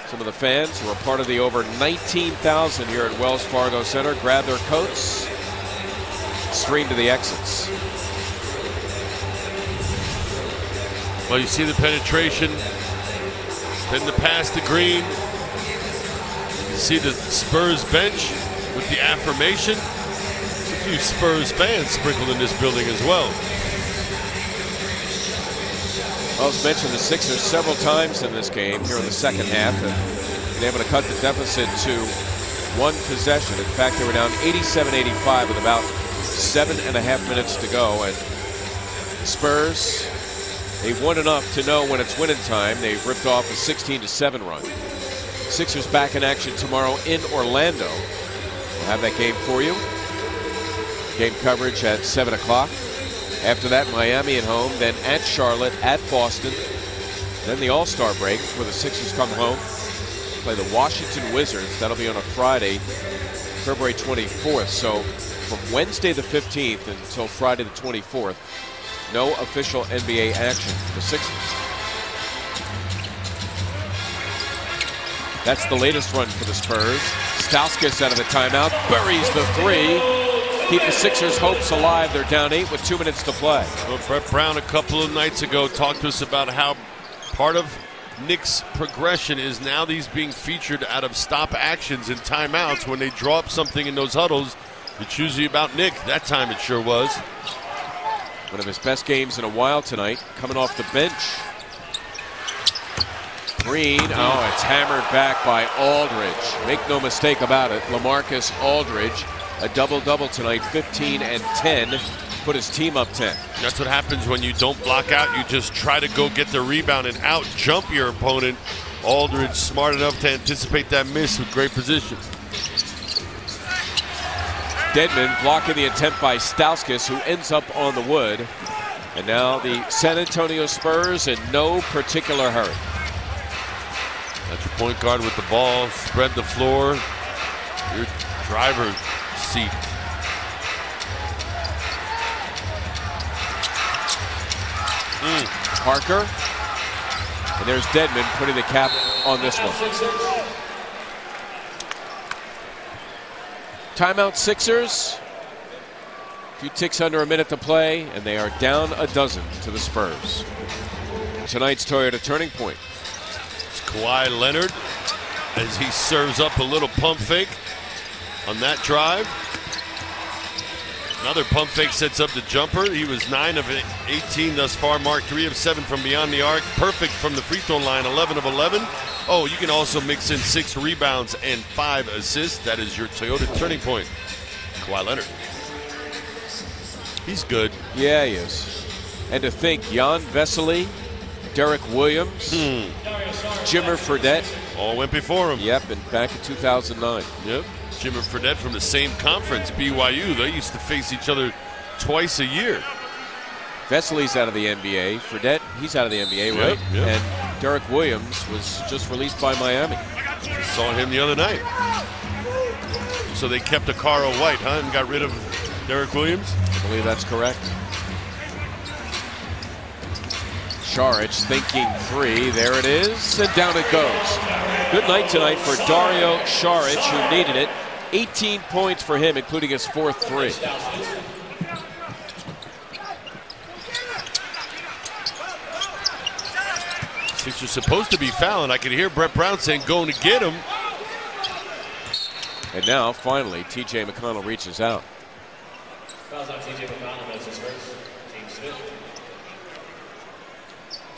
Speaker 1: some of the fans who are part of the over 19,000 here at Wells Fargo Center grab their coats, stream to the exits.
Speaker 2: Well, you see the penetration, then the pass to Green. You can see the Spurs bench with the affirmation. There's a few Spurs fans sprinkled in this building as well.
Speaker 1: Well, as mentioned, the Sixers several times in this game here in the second half and been able to cut the deficit to 1 possession. In fact, they were down 87-85 with about 7.5 minutes to go. And the Spurs, they've won enough to know when it's winning time. They've ripped off a 16-7 run. Sixers back in action tomorrow in Orlando. We'll have that game for you. Game coverage at 7 o'clock. After that, Miami at home, then at Charlotte, at Boston. Then the All-Star break where the Sixers come home. Play the Washington Wizards. That'll be on a Friday, February 24th. So from Wednesday the 15th until Friday the 24th, no official NBA action for the Sixers. That's the latest run for the Spurs. Stauskas out of the timeout, buries the 3. Keep the Sixers' hopes alive. They're down 8 with 2 minutes to play.
Speaker 2: Well, Brett Brown a couple of nights ago talked to us about how part of Knicks' progression is now these being featured out of stop actions and timeouts. When they draw up something in those huddles, it's usually about Nick. That time it sure was.
Speaker 1: One of his best games in a while tonight, coming off the bench. Green, oh, it's hammered back by Aldridge. Make no mistake about it, LaMarcus Aldridge, a double-double tonight, 15 and 10, put his team up 10.
Speaker 2: That's what happens when you don't block out. You just try to go get the rebound and out-jump your opponent. Aldridge smart enough to anticipate that miss with great position.
Speaker 1: Dedmon blocking the attempt by Stauskas, who ends up on the wood. And now the San Antonio Spurs in no particular hurry.
Speaker 2: That's your point guard with the ball. Spread the floor. Your driver's seat.
Speaker 1: Parker. And there's Dedmon putting the cap on this one. Timeout Sixers. A few ticks under a minute to play, and they are down a dozen to the Spurs. Tonight's Toyota Turning Point.
Speaker 2: It's Kawhi Leonard as he serves up a little pump fake on that drive. Another pump fake sets up the jumper. He was 9 of 18 thus far. Mark 3 of 7 from beyond the arc. Perfect from the free throw line, 11 of 11. Oh, you can also mix in 6 rebounds and 5 assists. That is your Toyota Turning Point. Kawhi Leonard. He's good.
Speaker 1: Yeah, he is. And to think, Jan Vesely, Derek Williams, Jimmer Fredette.
Speaker 2: All went before him.
Speaker 1: Yep, and back in 2009.
Speaker 2: Yep. Jimmer Fredette from the same conference, BYU. They used to face each other twice a year.
Speaker 1: Vesely's out of the NBA. Fredette, he's out of the NBA, right?
Speaker 2: Yep.
Speaker 1: And Derek Williams was just released by Miami.
Speaker 2: Saw him the other night. So they kept Akaro White, huh, and got rid of Derek Williams?
Speaker 1: I believe that's correct. Šarić thinking 3. There it is, and down it goes. Good night tonight for Dario Šarić, who needed it. 18 points for him, including his 4th 3.
Speaker 2: Sixers supposed to be fouling. I could hear Brett Brown saying going to get him.
Speaker 1: And now, finally, T.J. McConnell reaches out.
Speaker 4: Fouls on T.J. McConnell, that's his first. Team Smith.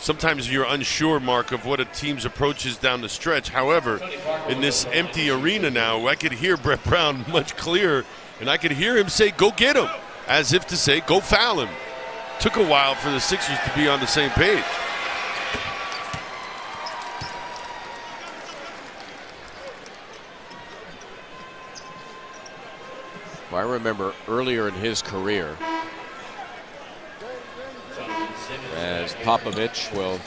Speaker 2: sometimes you're unsure, Mark, of what a team's approach is down the stretch. However, in this empty arena now, I could hear Brett Brown much clearer, and I could hear him say, go get him, as if to say, go foul him. Took a while for the Sixers to be on the same page.
Speaker 1: I remember earlier in his career, as Popovich will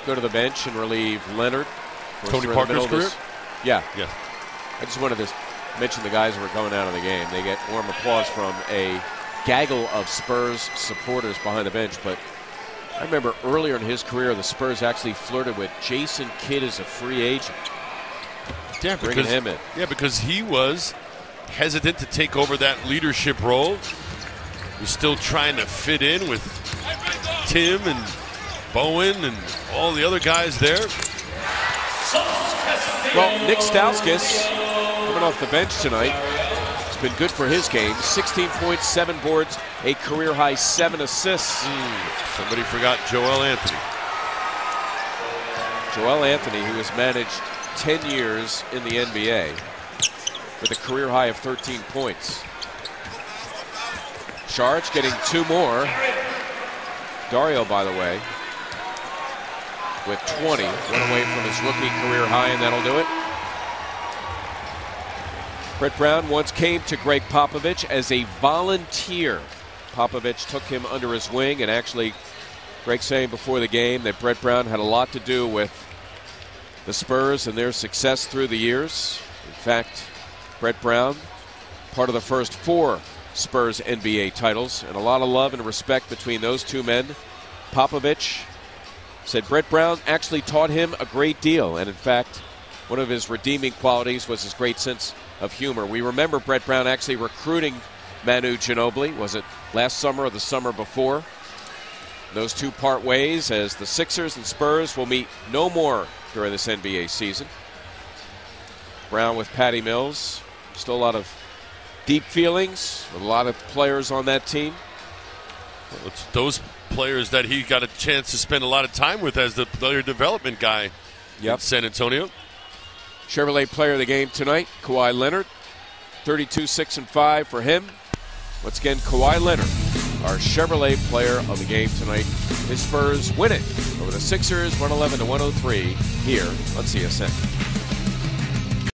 Speaker 1: go to the bench and relieve Leonard.
Speaker 2: Tony Parker's career?
Speaker 1: Yeah.
Speaker 2: Yeah.
Speaker 1: I just wanted to mention the guys who were going out of the game. They get warm applause from a gaggle of Spurs supporters behind the bench, but I remember earlier in his career, the Spurs actually flirted with Jason Kidd as a free agent.
Speaker 2: Yeah,
Speaker 1: bringing him in.
Speaker 2: Yeah, because he was hesitant to take over that leadership role. He's still trying to fit in with Tim and Bowen and all the other guys there.
Speaker 1: Well, Nick Stauskas coming off the bench tonight. It's been good for his game. 16 points, 7 boards, a career-high 7 assists.
Speaker 2: Somebody forgot Joel Anthony.
Speaker 1: Joel Anthony, who has managed 10 years in the NBA with a career high of 13 points. Saric getting 2 more. Dario, by the way, with 20. Went away from his rookie career high, and that'll do it. Brett Brown once came to Greg Popovich as a volunteer. Popovich took him under his wing, and actually, Greg saying before the game that Brett Brown had a lot to do with the Spurs and their success through the years. In fact, Brett Brown, part of the first 4 Spurs NBA titles, and a lot of love and respect between those two men. Popovich said Brett Brown actually taught him a great deal, and in fact, one of his redeeming qualities was his great sense of humor. We remember Brett Brown actually recruiting Manu Ginobili. Was it last summer or the summer before? Those two part ways as the Sixers and Spurs will meet no more during this NBA season. Brown with Patty Mills. Still a lot of deep feelings with a lot of players on that team.
Speaker 2: Well, it's those players that he got a chance to spend a lot of time with as the player development guy in San Antonio.
Speaker 1: Chevrolet player of the game tonight, Kawhi Leonard. 32, 6, and 5 for him. Once again, Kawhi Leonard, our Chevrolet player of the game tonight. His Spurs win it over the Sixers, 111-103 here on CSN.